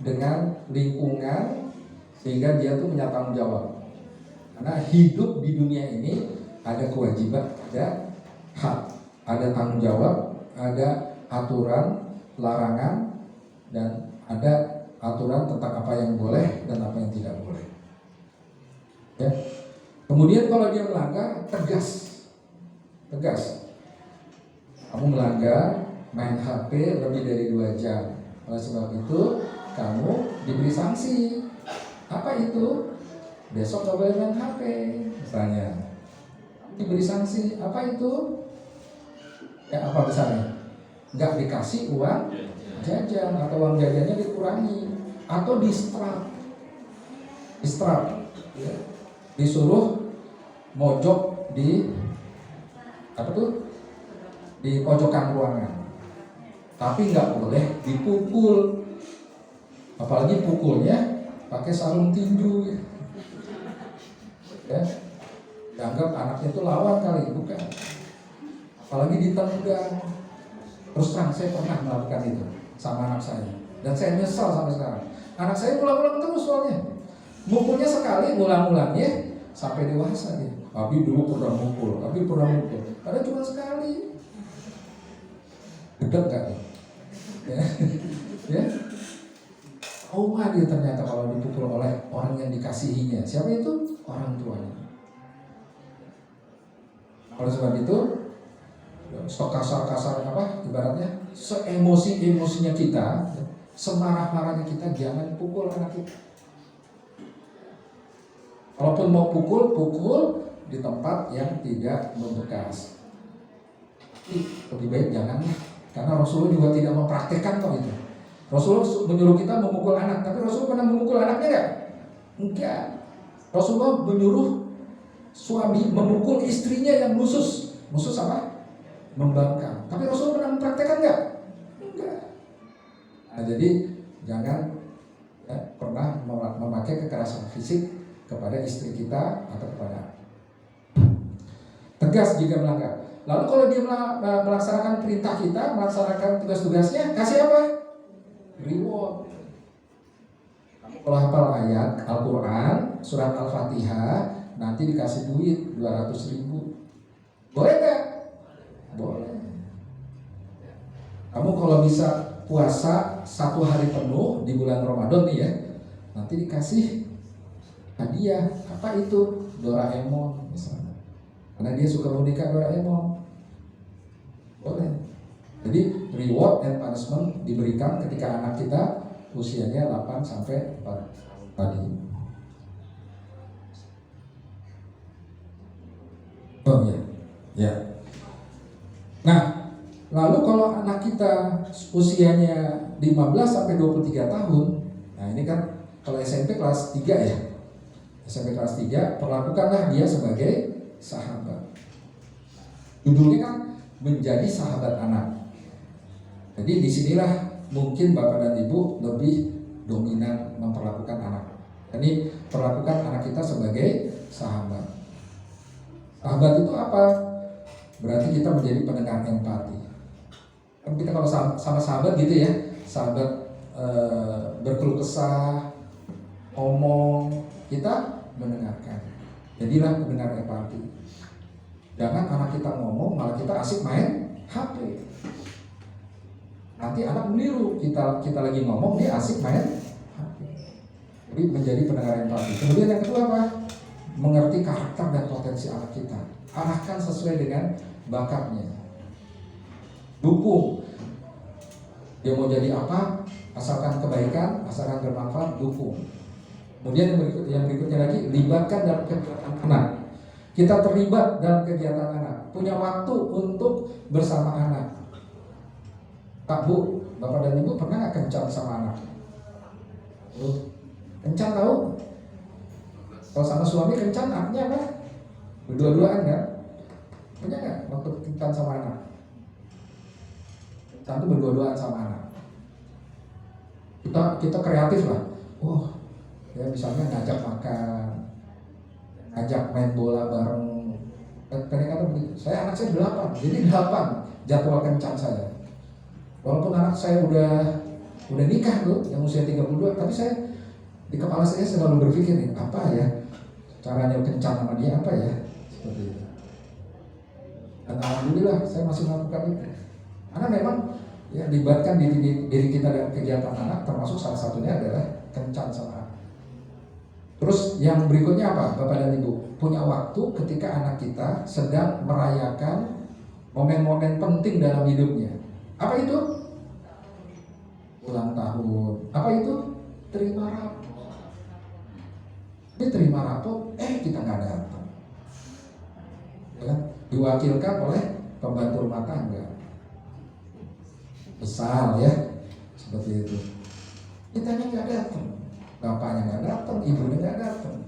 dengan lingkungan sehingga dia tuh punya tanggung jawab. Karena hidup di dunia ini ada kewajiban, ada hak, ada tanggung jawab, ada aturan, larangan, dan ada aturan tentang apa yang boleh dan apa yang tidak boleh. Ya. Kemudian kalau dia melanggar, tegas. Kamu melanggar, main HP lebih dari 2 jam. Oleh sebab itu, kamu diberi sanksi. Apa itu? Besok gak boleh main HP, misalnya. Diberi sanksi. Apa itu? Ya, apa misalnya? Gak dikasih uang jajan atau uang jajannya dikurangi atau distrap, ya. Disuruh mojok di apa tuh di pojokan ruangan. Tapi nggak boleh dipukul, apalagi pukulnya pakai sarung tinju. Ya, dianggap anaknya itu lawan kali, bukan. Apalagi ditendang. Terus terang saya pernah melakukan itu sama anak saya, dan saya nyesal sampai sekarang. Anak saya ulang-ulang terus soalnya, mukulnya sekali, ulang-ulangnya sampai dewasa dia. Abi dulu pernah mukul, padahal cuma sekali. Gedek gak nih? Ya, trauma dia ternyata kalau dipukul oleh orang yang dikasihinya. Siapa itu? Orang tuanya. Oleh sebab itu, stok kasar-kasar apa ibaratnya, seemosi-emosinya kita, semarah-marahnya kita, jangan pukul anak kita. Walaupun mau pukul di tempat yang tidak membekas. Lebih baik jangan, karena Rasulullah juga tidak mempraktekkan kok itu. Rasulullah menyuruh kita memukul anak, tapi Rasulullah pernah memukul anaknya enggak? Enggak. Rasulullah menyuruh suami memukul istrinya yang musus apa? Membangkang. Tapi Rasulullah pernah mempraktekkan enggak? Enggak. Nah, jadi jangan pernah memakai kekerasan fisik kepada istri kita atau kepada. Tegas jika melanggar. Lalu kalau dia melaksanakan perintah kita, melaksanakan tugas-tugasnya, kasih apa? Reward. Kalau hafal ayat Al-Quran, surat Al-Fatihah, nanti dikasih duit 200.000. Boleh gak? Boleh. Kamu kalau bisa puasa 1 hari penuh di bulan Ramadan nih ya, nanti dikasih hadiah. Apa itu? Doraemon misalnya. Karena dia suka boneka Doraemon. Boleh. Jadi reward and punishment diberikan ketika anak kita usianya 8 sampai 4 tadi. Oh ya. Ya. Nah, lalu kalau anak kita usianya 15 sampai 23 tahun, nah ini kan kalau SMP kelas 3 ya. SMP kelas 3, perlakukanlah dia sebagai sahabat. Judulnya kan menjadi sahabat anak. Jadi disinilah mungkin Bapak dan Ibu lebih dominan memperlakukan anak. Jadi perlakukan anak kita sebagai sahabat. Sahabat itu apa? Berarti kita menjadi pendengar empati. Kan kita kalau sama sahabat gitu ya, sahabat berkeluh kesah, ngomong, kita mendengarkan. Jadilah pendengar empati. Jangan anak kita ngomong malah kita asik main HP. Nanti anak meniru kita lagi ngomong, dia asik main HP. Jadi menjadi pendengar empati. Kemudian yang kedua apa? Mengerti karakter dan potensi anak kita. Arahkan sesuai dengan bakatnya. Dukung. Dia mau jadi apa? Asalkan kebaikan, asalkan bermanfaat, dukung. Kemudian yang berikutnya lagi, libatkan dalam kegiatan anak. Kita terlibat dalam kegiatan anak, punya waktu untuk bersama anak. Pak, Bu, Bapak dan Ibu pernah nggak kencan sama anak? Kencan tahu? Kalau sama suami kencan, artinya apa? Berdua-duaan kan? Punya nggak waktu kencan sama anak? Kencan itu berdua-duaan sama anak. Kita kreatif lah. Ya misalnya ngajak makan, ngajak main bola bareng. Kadang-kadang begitu. Anak saya 8, jadi 8 jadwal kencan saya. Walaupun anak saya udah nikah tuh, yang usia 32, tapi saya di kepala saya selalu berpikir nih, apa ya caranya kencan sama dia, apa ya, seperti itu. Dan alhamdulillah saya masih melakukan itu. Karena memang ya libatkan diri kita dalam kegiatan anak, termasuk salah satunya adalah kencan sama anak. Terus yang berikutnya apa, Bapak dan Ibu? Punya waktu ketika anak kita sedang merayakan momen-momen penting dalam hidupnya. Apa itu? Ulang tahun. Apa itu? Terima rapot. Ini terima rapot, kita nggak datang. Ya kan? Diwakilkan oleh pembantu rumah tangga. Besar ya, seperti itu. Kitanya nggak datang. Bapaknya nggak datang, ibunya nggak datang.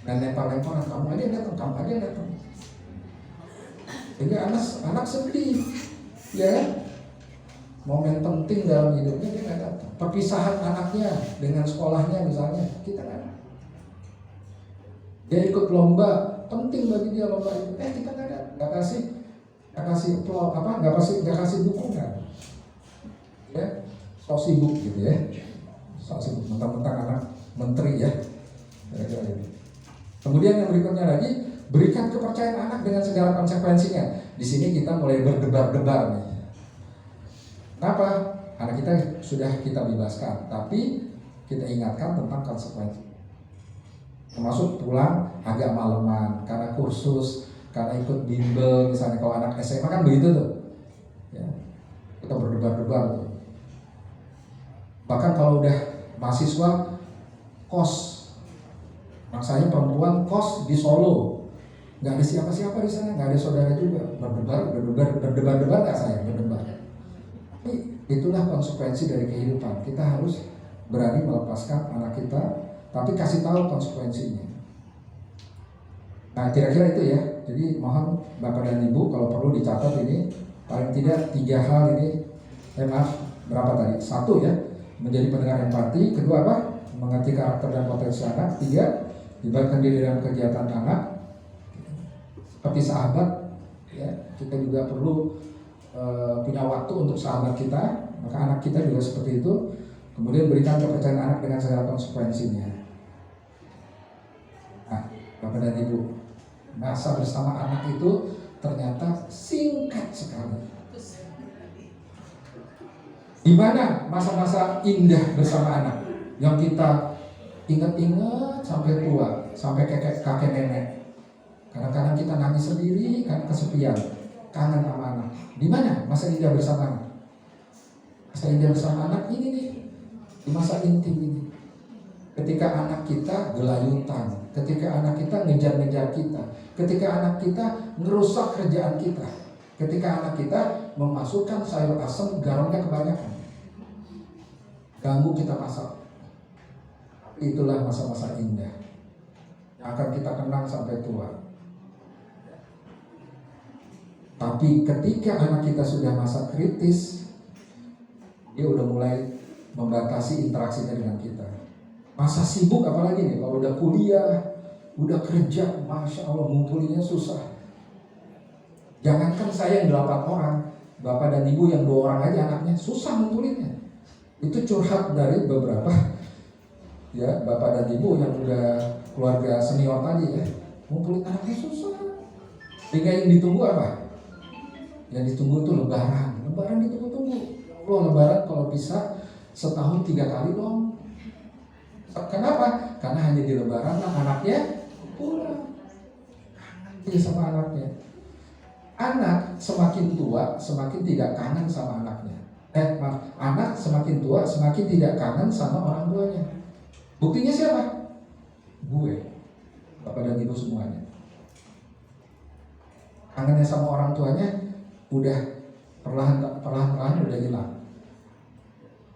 Dan lempar-lemparan, kamu aja datang. Sehingga anak sedih. ya kan? Momen penting dalam hidupnya dia nggak datang. Perpisahan anaknya dengan sekolahnya misalnya, kita nggak datang. Dia ikut lomba, penting bagi dia lomba itu, kita nggak datang, nggak kasih dukungan, ya, sok sibuk gitu ya, sok sibuk mentang-mentang anak menteri ya. Kemudian yang berikutnya lagi, berikan kepercayaan anak dengan segala konsekuensinya. Di sini kita mulai berdebar-debar nih. Kenapa? Karena kita sudah kita bebaskan, tapi kita ingatkan tentang konsekuensi. Termasuk pulang agak maleman karena kursus, karena ikut bimbel misalnya. Kalau anak SMA kan begitu tuh, ya, kita berdebar-debar tuh. Bahkan kalau udah mahasiswa kos, maksanya perempuan kos di Solo, nggak ada siapa-siapa di sana, nggak ada saudara juga, berdebar nggak saya berdebar. Tapi itulah konsekuensi dari kehidupan. Kita harus berani melepaskan anak kita, tapi kasih tahu konsekuensinya. Nah, kira-kira itu ya. Jadi mohon Bapak dan Ibu kalau perlu dicatat ini, paling tidak 3 hal ini. Berapa tadi? 1 ya, menjadi pendengar empati. 2 apa? Mengerti karakter dan potensi anak. 3, libatkan diri dalam kegiatan anak. Seperti sahabat, ya, kita juga perlu punya waktu untuk sahabat kita, maka anak kita juga seperti itu. Kemudian berikan kepercayaan anak dengan segala konsekuensinya. Nah, Bapak dan Ibu, masa bersama anak itu ternyata singkat sekali. Di mana masa-masa indah bersama anak yang kita ingat-ingat sampai tua, sampai kakek nenek. Kadang-kadang kita nangis sendiri karena kesepian, kangen sama anak. Di mana masa indah bersama anak? Masa indah bersama anak ini nih, di masa intim ini. Ketika anak kita gelayutan, ketika anak kita ngejar-ngejar kita, ketika anak kita ngerusak kerjaan kita, ketika anak kita memasukkan sayur asem garamnya kebanyakan, ganggu kita masak. Itulah masa-masa indah yang akan kita kenang sampai tua. Tapi ketika anak kita sudah masa kritis, dia udah mulai membatasi interaksinya dengan kita. Masa sibuk apalagi nih, kalau udah kuliah, udah kerja, Masya Allah ngumpulinnya susah. Jangankan saya yang 8 orang, Bapak dan Ibu yang 2 orang aja anaknya, susah ngumpulinnya. Itu curhat dari beberapa ya Bapak dan Ibu yang udah keluarga senior tadi ya, ngumpulin anaknya susah. Sehingga yang ditunggu apa? Yang ditunggu itu lebaran ditunggu-tunggu. Allah, lebaran kalau bisa setahun 3 kali dong. Kenapa? Karena hanya di lebaran anaknya pulang. Dia sama anaknya. Anak semakin tua semakin tidak kangen sama anaknya. Anak semakin tua semakin tidak kangen sama orang tuanya. Buktinya siapa? Gue, Bapak dan Ibu semuanya. Kangennya sama orang tuanya udah perlahan-lahan udah hilang.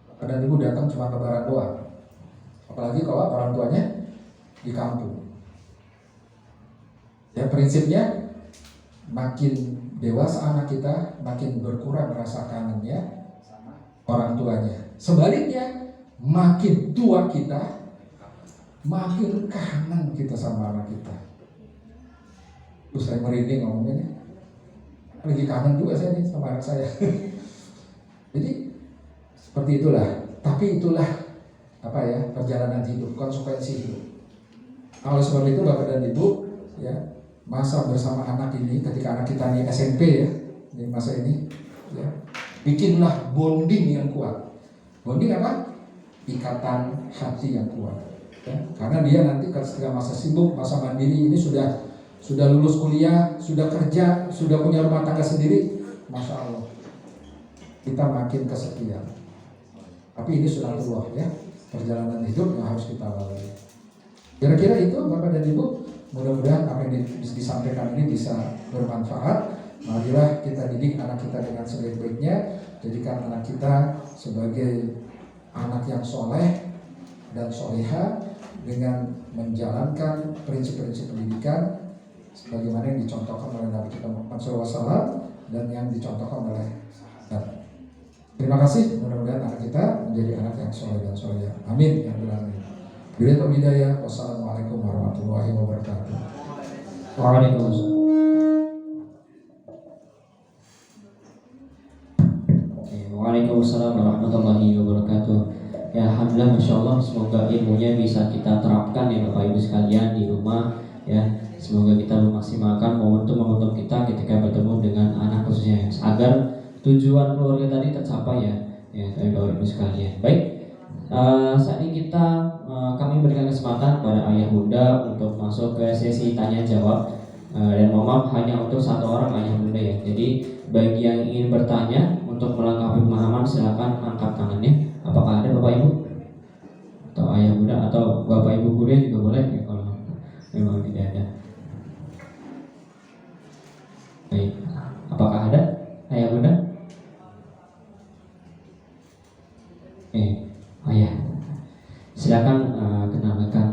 Bapak dan Ibu datang cuma lebaran doang. Apalagi kalau orang tuanya di kampung. Ya, prinsipnya makin dewasa anak kita, makin berkurang rasa kangennya sama orang tuanya. Sebaliknya, makin tua kita, makin kangen kita sama anak kita. Terus saya merinding ngomongnya, lagi kangen juga saya nih sama anak saya. Jadi seperti itulah. Tapi itulah perjalanan hidup, konsekuensi hidup. Oleh sebab itu Bapak dan Ibu, ya, masa bersama anak ini, ketika anak kita nih SMP ya, di masa ini, ya, bikinlah bonding yang kuat. Bonding apa? Ikatan hati yang kuat. Ya, karena dia nanti ketika masa sibuk, masa mandiri ini sudah lulus kuliah, sudah kerja, sudah punya rumah tangga sendiri, Masya Allah, kita makin kesepian. Tapi ini sunatullah ya, perjalanan hidup yang harus kita lalui. Kira-kira itu Bapak dan Ibu, mudah-mudahan apa yang disampaikan ini bisa bermanfaat. Marilah kita didik anak kita dengan sebaik-baiknya, jadikan anak kita sebagai anak yang soleh dan soleha dengan menjalankan prinsip-prinsip pendidikan sebagaimana yang dicontohkan oleh Nabi kita Muhammad SAW dan yang dicontohkan oleh Terima kasih, mudah-mudahan anak kita menjadi anak yang soleh dan soleh. Amin ya rabbal alamin. Billahi hidayah. Wassalamualaikum warahmatullahi wabarakatuh. Waalaikumsalam. Waalaikumsalam warahmatullahi wabarakatuh. Ya, alhamdulillah, masya Allah. Semoga ilmunya bisa kita terapkan ya Bapak Ibu sekalian di rumah ya. Semoga kita memaksimalkan momentum-momentum kita ketika bertemu dengan anak khususnya agar tujuan keluarga tadi tercapai ya. Ya, Bapak Ibu sekalian. Baik, saat ini kami berikan kesempatan kepada ayah bunda untuk masuk ke sesi tanya jawab. Dan mohon maaf hanya untuk satu orang ayah bunda ya. Jadi bagi yang ingin bertanya untuk melengkapi pemahaman silakan angkat tangannya. Apakah ada Bapak Ibu atau ayah bunda atau Bapak Ibu guru juga boleh ya kalau memang tidak ada. Baik, apakah ada ayah bunda? Ayah, silakan kenalkan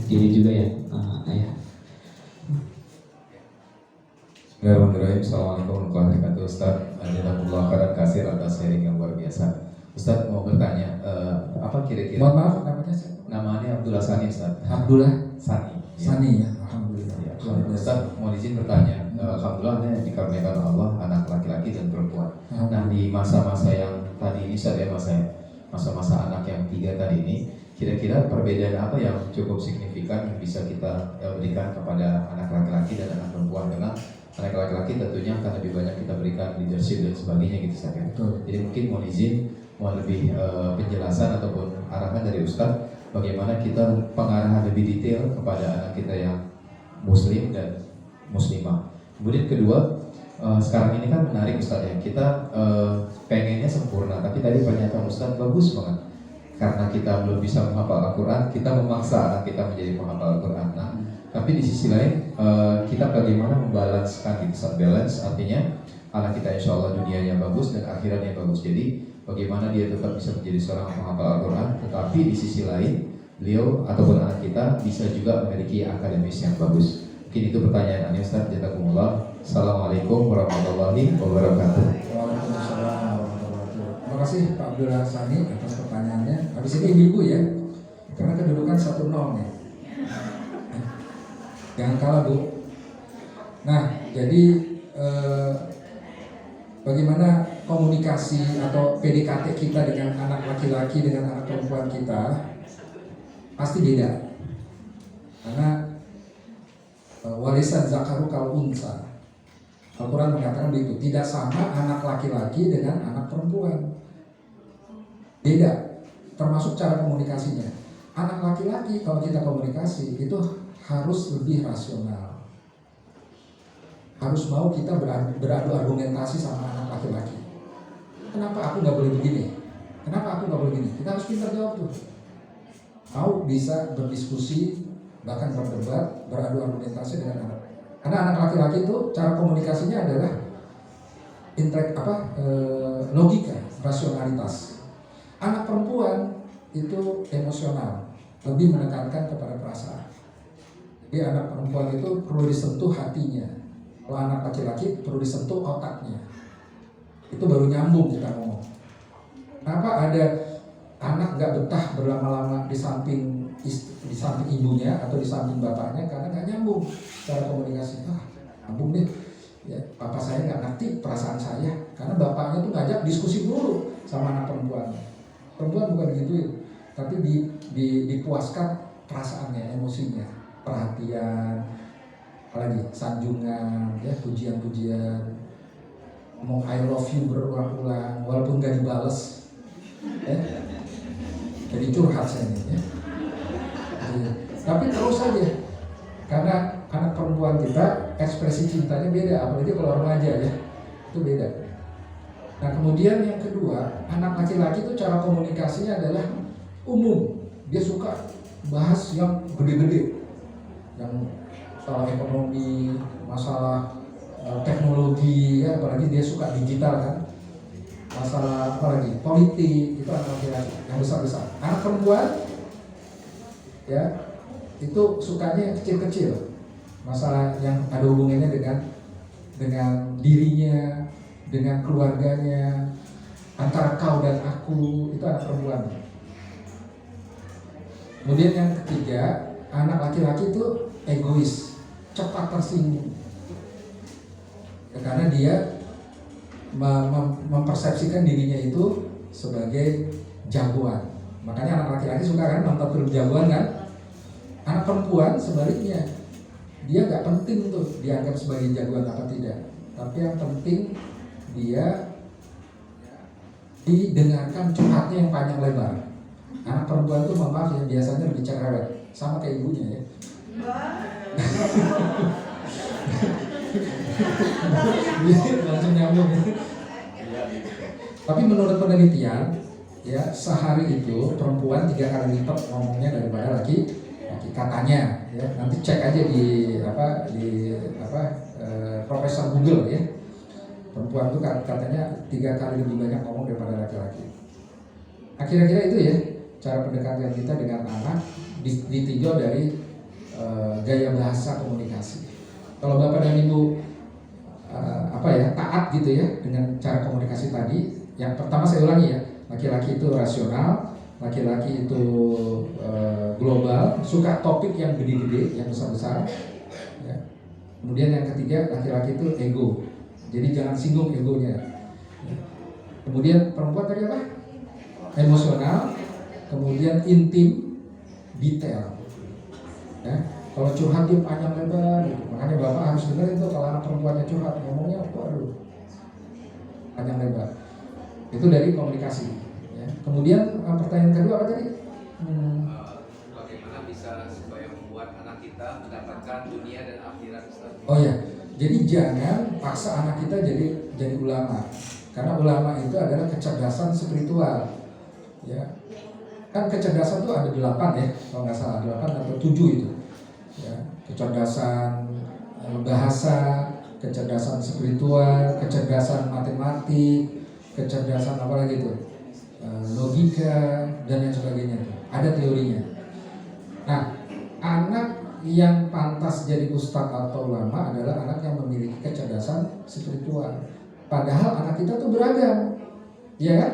diri juga ya ayah. Bismillahirrahmanirrahim. Assalamualaikum warahmatullahi wabarakatuh. Ustaz, jazakumullah khairan kasir atas sharing yang luar biasa. Ustaz mau bertanya, apa kira-kira? Mohon maaf, namanya siapa? Namanya Abdullah Sani, Ustaz. Abdullah Sani. Sani ya, alhamdulillah. Ya, Ustaz mau izin bertanya. Alhamdulillah dikaruniakan Allah anak laki-laki dan perempuan. Nah di masa-masa yang tadi ini, Ustaz ya, masa-masa anak yang 3 tadi ini, kira-kira perbedaan apa yang cukup signifikan yang bisa kita berikan kepada anak laki-laki dan anak perempuan? Karena anak laki-laki tentunya akan lebih banyak kita berikan leadership dan sebagainya gitu saja. Jadi mungkin mau lebih penjelasan ataupun arahan dari Ustadz bagaimana kita pengarahan lebih detail kepada anak kita yang muslim dan muslimah. Kemudian kedua, sekarang ini kan menarik Ustadz ya, kita pengennya sempurna, tapi tadi pernyataan Ustadz bagus banget. Karena kita belum bisa menghafal Al-Quran, kita memaksa anak kita menjadi menghafal Al-Quran. Nah, tapi di sisi lain kita bagaimana membalancekan itu, balance artinya anak kita insya Allah dunianya bagus dan akhiratnya bagus. Jadi bagaimana dia tetap bisa menjadi seorang penghafal Al-Quran, tetapi di sisi lain beliau ataupun anak kita bisa juga memiliki akademis yang bagus. Mungkin itu pertanyaan Anda Ustaz. Jazakumullah. Assalamualaikum warahmatullahi wabarakatuh. Waalaikumsalam warahmatullahi wabarakatuh. Terima kasih Pak Abdullah Sani atas pertanyaannya. Habis ini ibu ya, karena kedudukan 1-0 nih. Jangan kalah Bu. Nah, jadi bagaimana komunikasi atau PDKT kita dengan anak laki-laki dengan anak perempuan kita pasti beda. Karena warisan zakaru kal unsa. Al-Quran mengatakan begitu, tidak sama anak laki-laki dengan anak perempuan. Beda, termasuk cara komunikasinya. Anak laki-laki kalau kita komunikasi itu harus lebih rasional. Harus mau kita beradu argumentasi sama anak laki-laki. Kenapa aku nggak boleh begini? Kenapa aku nggak boleh begini? Kita harus pintar jawab tuh. Mau bisa berdiskusi, bahkan berdebat, beradu argumentasi dengan anak. Karena anak laki-laki itu cara komunikasinya adalah logika, rasionalitas. Anak perempuan itu emosional, lebih menekankan kepada perasaan. Jadi anak perempuan itu perlu disentuh hatinya. Kalau anak laki-laki perlu disentuh otaknya. Itu baru nyambung kita ngomong. Kenapa ada anak gak betah berlama-lama di samping ibunya atau di samping bapaknya? Karena gak nyambung cara komunikasi. Nyambung deh. Ya, papa saya gak ngerti perasaan saya. Karena bapaknya tuh ngajak diskusi dulu sama anak perempuan. Perempuan bukan gitu, tapi dipuaskan perasaannya, emosinya, perhatian, apalagi sanjungan, ya, pujian-pujian, ngomong I love you berulang-ulang walaupun gak dibales, ya. Jadi curhat saya ini, ya. Tapi terus saja, karena anak perempuan kita ekspresi cintanya beda, apalagi kalau remaja ya, itu beda. Nah kemudian yang kedua, anak laki-laki itu cara komunikasinya adalah umum. Dia suka bahas yang gede-gede, yang masalah ekonomi, masalah teknologi, ya, apalagi dia suka digital kan, masalah apalagi politik, itu anak laki-laki yang besar-besar. Anak perempuan, ya, itu sukanya yang kecil-kecil, masalah yang ada hubungannya dengan dirinya, dengan keluarganya, Antara kau dan aku itu anak perempuan. Kemudian yang ketiga, anak laki-laki itu egois, cepat tersinggung. Karena dia mempersepsikan dirinya itu sebagai jagoan. Makanya anak laki-laki suka kan nonton film jagoan kan. Anak perempuan sebaliknya, dia gak penting tuh dianggap sebagai jagoan apa tidak, tapi yang penting dia didengarkan curhatnya yang panjang lebar. Anak perempuan tuh maaf ya biasanya lebih cerewet, sama kayak ibunya ya. Langsung nyambung. Tapi menurut penelitian ya, sehari itu perempuan 3 kali lipat ngomongnya daripada laki katanya ya. Nanti cek aja di Profesor Google ya. Perempuan itu katanya 3 kali lebih banyak ngomong daripada laki-laki. Kira-kira itu ya cara pendekatan kita dengan anak ditinjau dari gaya bahasa komunikasi. Kalau Bapak dan Ibu taat gitu ya dengan cara komunikasi tadi, yang pertama saya ulangi ya, laki-laki itu rasional, laki-laki itu global, suka topik yang gede-gede, yang besar-besar. Ya. Kemudian yang ketiga, laki-laki itu ego, jadi jangan singgung egonya. Ya. Kemudian perempuan tadi apa? Emosional, kemudian intim, detail. Ya. Kalau curhat dia panjang lebar, gitu. Makanya Bapak harus dengar itu kalau anak perempuannya curhat, ngomongnya waduh panjang lebar. Itu dari komunikasi. Ya. Kemudian pertanyaan kedua apa tadi? Bagaimana bisa supaya membuat anak kita mendapatkan dunia dan akhirat, Ustaz? Oh ya, jadi jangan paksa anak kita jadi ulama, karena ulama itu adalah kecerdasan spiritual. Ya, kan kecerdasan itu ada 8 ya, kalau nggak salah 8 atau 7 itu. Ya, kecerdasan bahasa, kecerdasan spiritual, kecerdasan matematik, kecerdasan apa lagi itu, logika dan lain sebagainya. Ada teorinya. Nah, anak yang pantas jadi ustadz atau ulama adalah anak yang memiliki kecerdasan spiritual. Padahal anak kita tuh beragam, ya kan?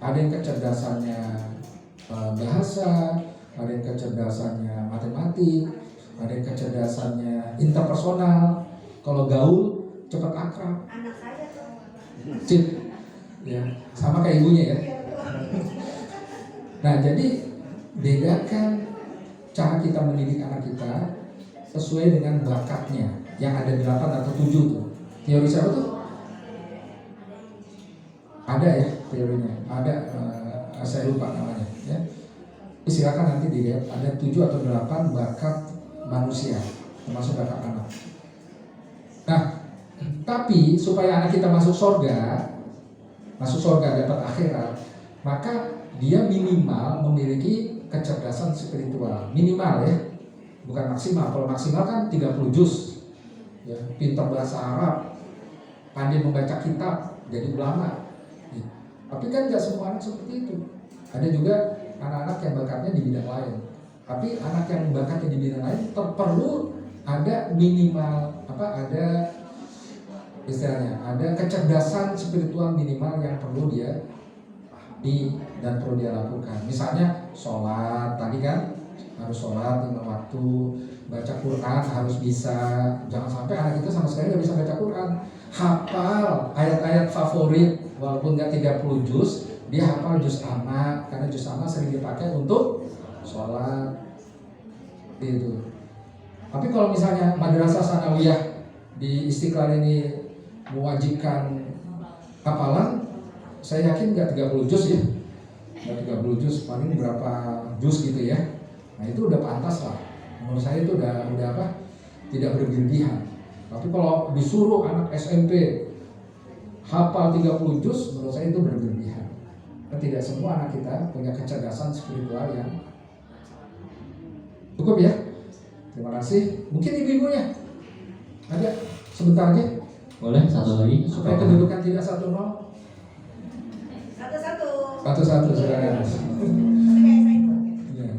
Ada yang kecerdasannya bahasa, ada yang kecerdasannya matematik, ada yang kecerdasannya interpersonal. Kalau gaul cepat akrab. Anak saya tuh. Cip, ya sama kayak ibunya ya. Nah jadi bedakan cara kita mendidik anak kita sesuai dengan bakatnya. Yang ada 8 atau 7 tuh. Teori siapa tuh? Ada ya teorinya. Ada, saya lupa namanya. Ya. Silakan nanti dilihat. Ada 7 atau 8 bakat manusia, termasuk bakat anak. Nah, tapi supaya anak kita masuk surga dapat akhirat, maka dia minimal memiliki kecerdasan spiritual, minimal ya, bukan maksimal. Kalau maksimal kan 30 juz, ya, pintar bahasa Arab, pandai membaca kitab, jadi ulama. Tapi kan nggak semua anak seperti itu. Ada juga anak-anak yang bakatnya di bidang lain. Tapi anak yang bakatnya di bidang lain perlu ada minimal ada istilahnya, ada kecerdasan spiritual minimal yang perlu dia dan perlu dia lakukan. Misalnya sholat, tadi kan harus sholat 5 waktu, baca Quran harus bisa. Jangan sampai anak kita sama sekali nggak bisa baca Quran. Hafal ayat-ayat favorit, walaupun nggak 30 juz, dia hafal juz amma, karena juz amma sering dipakai untuk sholat itu. Tapi kalau misalnya madrasah sanawiyah di Istiqlal ini mewajibkan hafalan, saya yakin nggak 30 juz ya, nggak 30 juz, paling berapa juz gitu ya. Nah itu udah pantas lah, menurut saya itu udah tidak berlebihan. Tapi kalau disuruh anak SMP hafal 30 juz, menurut saya itu berlebihan. Dan tidak semua anak kita punya kecerdasan spiritual yang cukup ya. Terima kasih. Mungkin ibu-ibunya ada sebentar aja. Boleh satu lagi Supaya kedudukan tidak 1-0. Satu-satu silakan. Ya.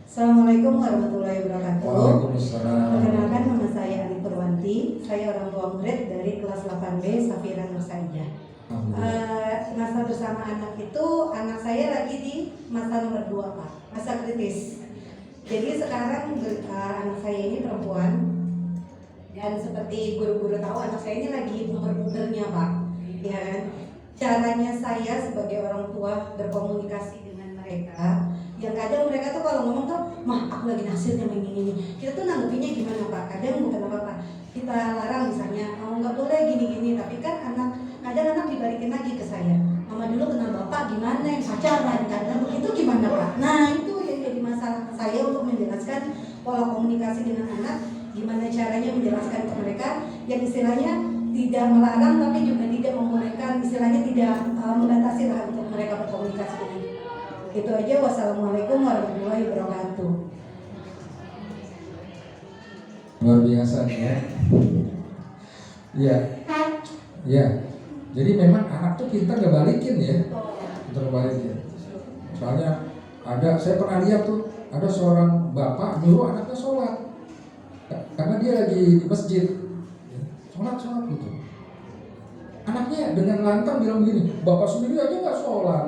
Assalamualaikum warahmatullahi wabarakatuh. Waalaikumsalam. Perkenalkan, nama saya Ani Purwanti. Saya orang tua murid dari kelas 8B Safira Nursaidah. Masa bersama anak itu, anak saya lagi di masa nomor 2 Pak, masa kritis. Jadi sekarang anak saya ini perempuan, dan seperti guru-guru tahu anak saya ini lagi puber-pubernya Pak. Ya kan? Caranya saya sebagai orang tua berkomunikasi dengan mereka, yang kadang mereka tuh kalau ngomong tuh, mah aku lagi naksirnya ini. Kita tuh nanggepinnya gimana Pak? Kadang bukan apa-apa, kita larang misalnya, oh nggak boleh gini-gini, tapi kan kadang anak dibalikin lagi ke saya, mama dulu kenal bapak gimana yang pacaran, kadang begitu gimana Pak? Nah itu yang jadi masalah saya untuk menjelaskan pola komunikasi dengan anak, gimana caranya menjelaskan ke mereka yang istilahnya tidak melarang tapi juga tidak membolehkan, istilahnya tidak membatasi lah untuk mereka berkomunikasi dengan. Itu aja. Wassalamualaikum warahmatullahi wabarakatuh. Luar biasa ya. Iya. Ya. Jadi memang anak tuh pintar ngebalikin ya. Pintar ngebalikin. Soalnya saya pernah lihat tuh, ada seorang bapak nyuruh anaknya sholat. Karena dia lagi di masjid. Sholat gitu. Anaknya dengan lantang bilang begini, bapak sendiri aja nggak sholat.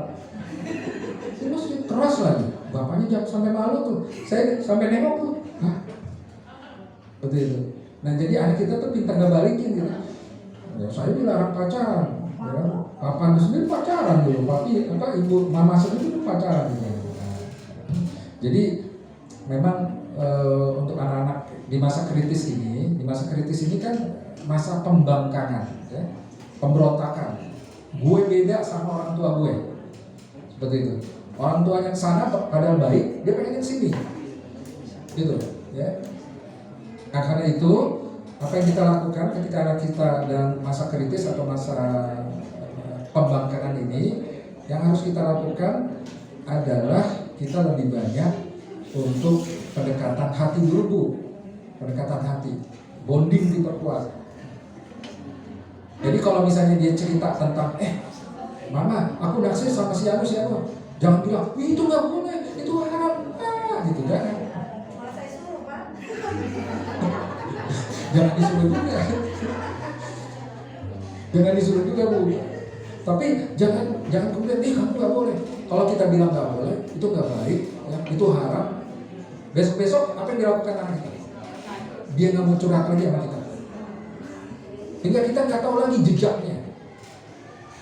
Di masjid keras lagi. Bapaknya sampai malu tuh. Saya sampai nengok tuh. Hah? Seperti itu. Nah jadi anak kita tuh pintar ngebalikin gitu. Ya, saya dilarang pacaran. Ya. Papan sendiri pacaran dulu, papi ibu mama sendiri pacaran gitu. Nah, jadi memang untuk anak-anak di masa kritis ini kan masa pembangkangan, ya, pemberontakan. Gue beda sama orang tua gue, seperti itu. Orang tua yang sana padahal baik, dia pengen sini, gitu, ya. Nah, karena itu apa yang kita lakukan ketika anak kita dalam masa kritis atau masa pembangkangan ini, yang harus kita lakukan adalah kita lebih banyak untuk pendekatan hati dulu Bu, pendekatan hati, bonding diperkuat. Jadi kalau misalnya dia cerita tentang, mama, aku naksir sama si Anu, jangan bilang, itu nggak boleh, itu haram, gitu kan? Malah saya suruh Pak. Jangan disuruh juga Bu. Tapi jangan kemudian kamu nggak boleh. Kalau kita bilang nggak boleh, itu nggak baik, ya, itu haram. Besok apa yang dilakukan anak kita? Dia nggak mau curhat lagi sama kita. Hingga kita nggak tahu lagi jejaknya.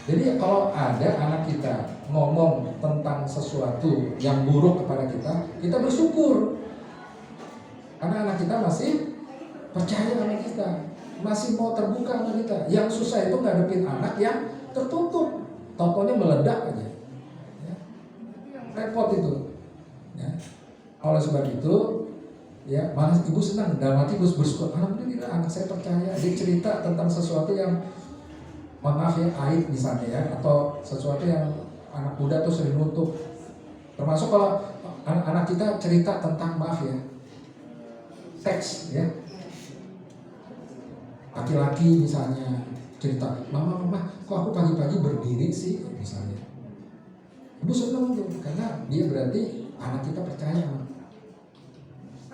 Jadi kalau ada anak kita ngomong tentang sesuatu yang buruk kepada kita bersyukur. Karena anak kita masih percaya sama kita, masih mau terbuka sama kita. Yang susah itu ngadepin anak yang tertutup, tokonya meledak aja, ya. Repot itu, ya. Oleh sebab itu, ya, malah ibu senang, dalam hati ibu bersyukur, alhamdulillah anak saya percaya. Dia cerita tentang sesuatu yang, mohon maaf ya, aib misalnya ya, atau sesuatu yang anak muda tuh sering nutup. Termasuk kalau anak kita cerita tentang, maaf ya, seks, ya. Laki-laki misalnya cerita, mama, kok aku pagi-pagi berdiri sih, misalnya. Ibu senang tuh, karena dia berarti anak kita percaya.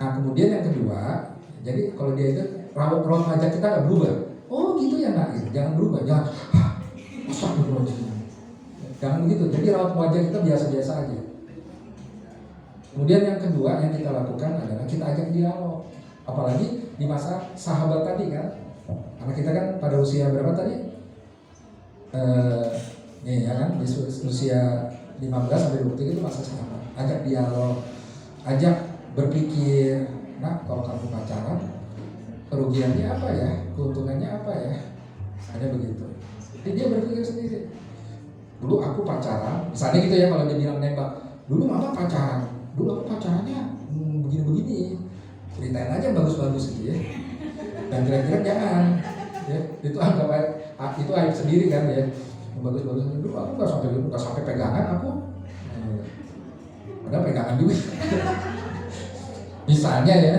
Nah kemudian yang kedua, jadi kalau dia itu raut wajah kita nggak berubah. Oh gitu ya nak, jangan berubah, jangan. Jangan begitu. Jadi raut wajah kita biasa-biasa aja. Kemudian yang kedua yang kita lakukan adalah kita ajak dialog. Apalagi di masa sahabat tadi kan. Anak kita kan pada usia berapa tadi? Nih ya kan, di usia 15 sampai 23 itu masa sahabat. Ajak dialog, ajak berpikir, nah kalau kamu pacaran, kerugiannya apa ya? Keuntungannya apa ya? Ada begitu. Jadi dia berpikir sendiri. Dulu aku pacaran, misalnya gitu ya, kalau dia bilang nembak, dulu mama pacaran, dulu aku pacarannya begini-begini. Ceritain aja bagus-bagus gitu ya. Dan kira-kira jangan, ya, itu anggap itu aib sendiri kan ya. Bagus-bagus dulu aku nggak sampai pegangan aku, padahal pegangan juga. Misalnya ya,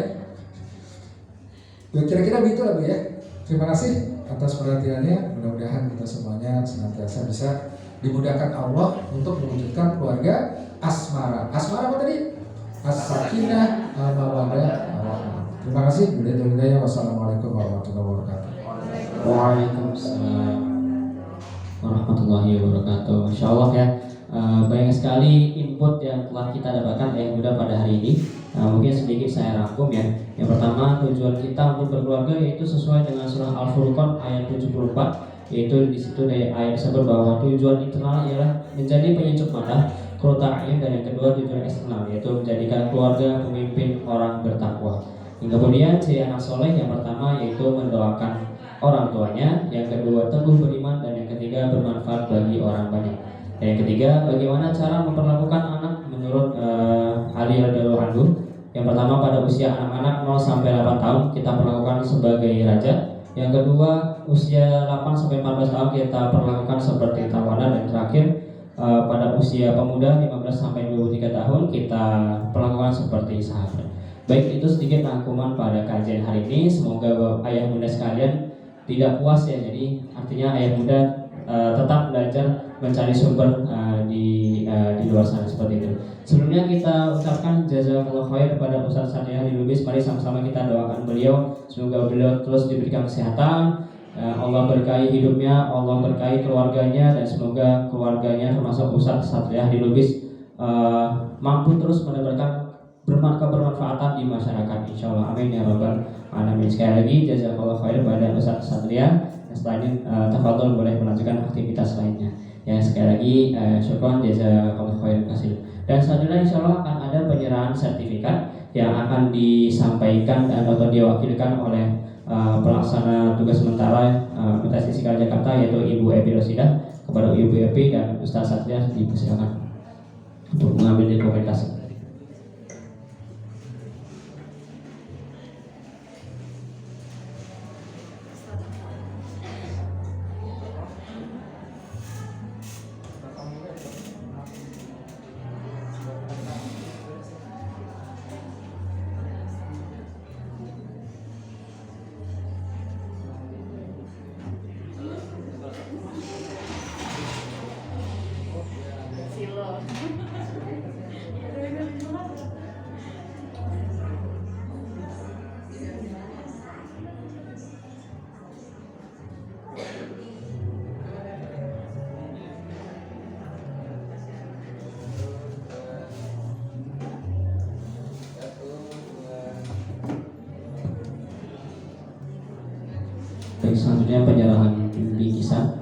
kira-kira begitu lah Bu ya. Terima kasih atas perhatiannya. Mudah-mudahan kita semuanya senantiasa bisa dimudahkan Allah untuk mewujudkan keluarga asmara. Asmara apa tadi? As-sakinah, al-mawaddah. Terima kasih. Wassalamualaikum warahmatullahi wabarakatuh. Waalaikumsalam. warahmatullahi wabarakatuh. Insya Allah ya, banyak sekali input yang telah kita dapatkan Ayah Muda pada hari ini. Mungkin sedikit saya rangkum ya. Yang pertama, tujuan kita untuk berkeluarga yaitu sesuai dengan surah Al-Furqan ayat 74, yaitu di situ dari ayat tersebut bahwa tujuan internal ialah menjadi penyejuk mata, kerutaan, dan yang kedua tujuan eksternal yaitu menjadikan keluarga pemimpin orang bertakwa. Yang kemudian ciri anak soleh yang pertama yaitu mendoakan orang tuanya, yang kedua teguh beriman, dan yang ketiga bermanfaat bagi orang banyak. Dan yang ketiga, bagaimana cara memperlakukan anak menurut Ali radhiyallahu anhu. Yang pertama, pada usia anak-anak 0 sampai 8 tahun kita perlakukan sebagai raja. Yang kedua, usia 8 sampai 14 tahun kita perlakukan seperti tawanan. Dan terakhir, pada usia pemuda 15 sampai 23 tahun kita perlakukan seperti sahabat. Baik, itu sedikit rangkuman pada kajian hari ini. Semoga ayah bunda sekalian tidak puas ya. Jadi artinya ayah bunda tetap belajar mencari sumber di luar sana seperti itu. Sebelumnya kita ucapkan jazakallahu khair kepada Ustaz Satria di Lubis. Mari sama-sama kita doakan beliau, semoga beliau terus diberikan kesehatan, Allah berkahi hidupnya, Allah berkahi keluarganya, dan semoga keluarganya termasuk Ustaz Satria di Lubis mampu terus mendapatkan bermanfaatan di masyarakat, insyaallah, amin ya rabbal alamin. Sekali lagi jazakallahu khair kepada Ustaz Satria. Setelah ini tafadhol boleh melanjutkan aktivitas lainnya. Ya, sekali lagi syukran jazakallahu khair kasih. Dan selanjutnya insyaallah akan ada penyerahan sertifikat yang akan disampaikan dan atau diwakilkan oleh pelaksana tugas sementara Universitas Istiqlal Jakarta, yaitu Ibu Epi Rosidah. Kepada Ibu Epi dan Ustaz Satria dipersilakan untuk mengambil dokumentasi. Baik, selanjutnya penyerahan bingkisan.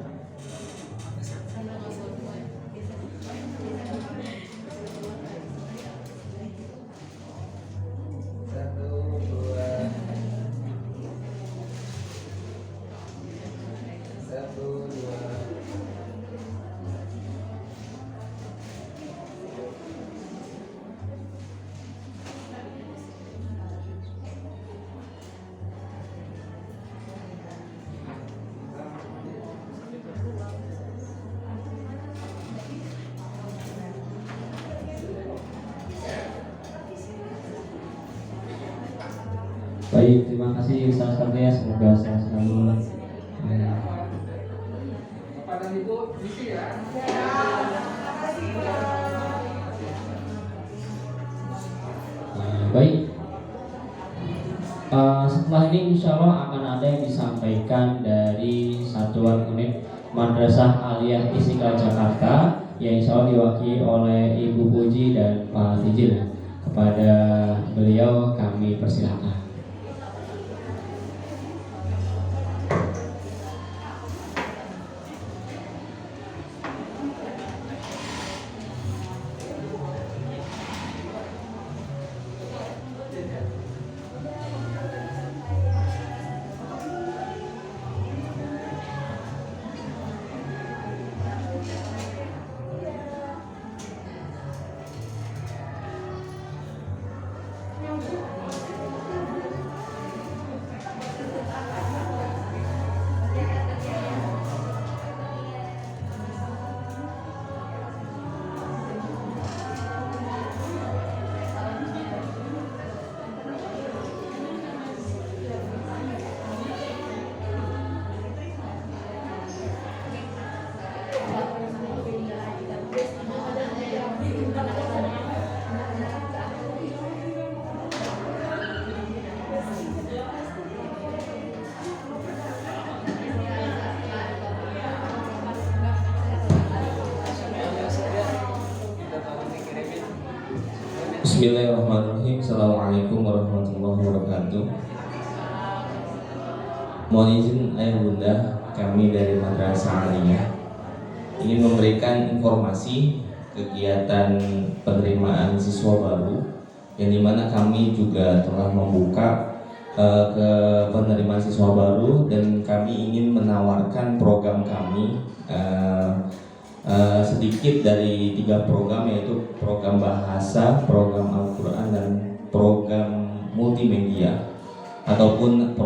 Baik, terima kasih Ustaz Satria, semoga sehat selalu. Bapak dan Ibu, misi ya. Baik, setelah ini insya Allah akan ada yang disampaikan dari Satuan Unit Madrasah Aliyah Istiqlal Jakarta, yang insya Allah diwakili oleh Ibu Puji dan Pak Tijil. Kepada beliau kami persilakan. Bismillahirrahmanirrahim. Assalamualaikum warahmatullahi wabarakatuh. Mohon izin ayah bunda, kami dari Madrasah Aliyah ingin memberikan informasi kegiatan penerimaan siswa baru, yang dimana kami juga telah membuka ke penerimaan siswa baru, dan kami ingin menawarkan program kami sedikit dari 3 program, yaitu program bahasa, program Al-Quran, dan program multimedia ataupun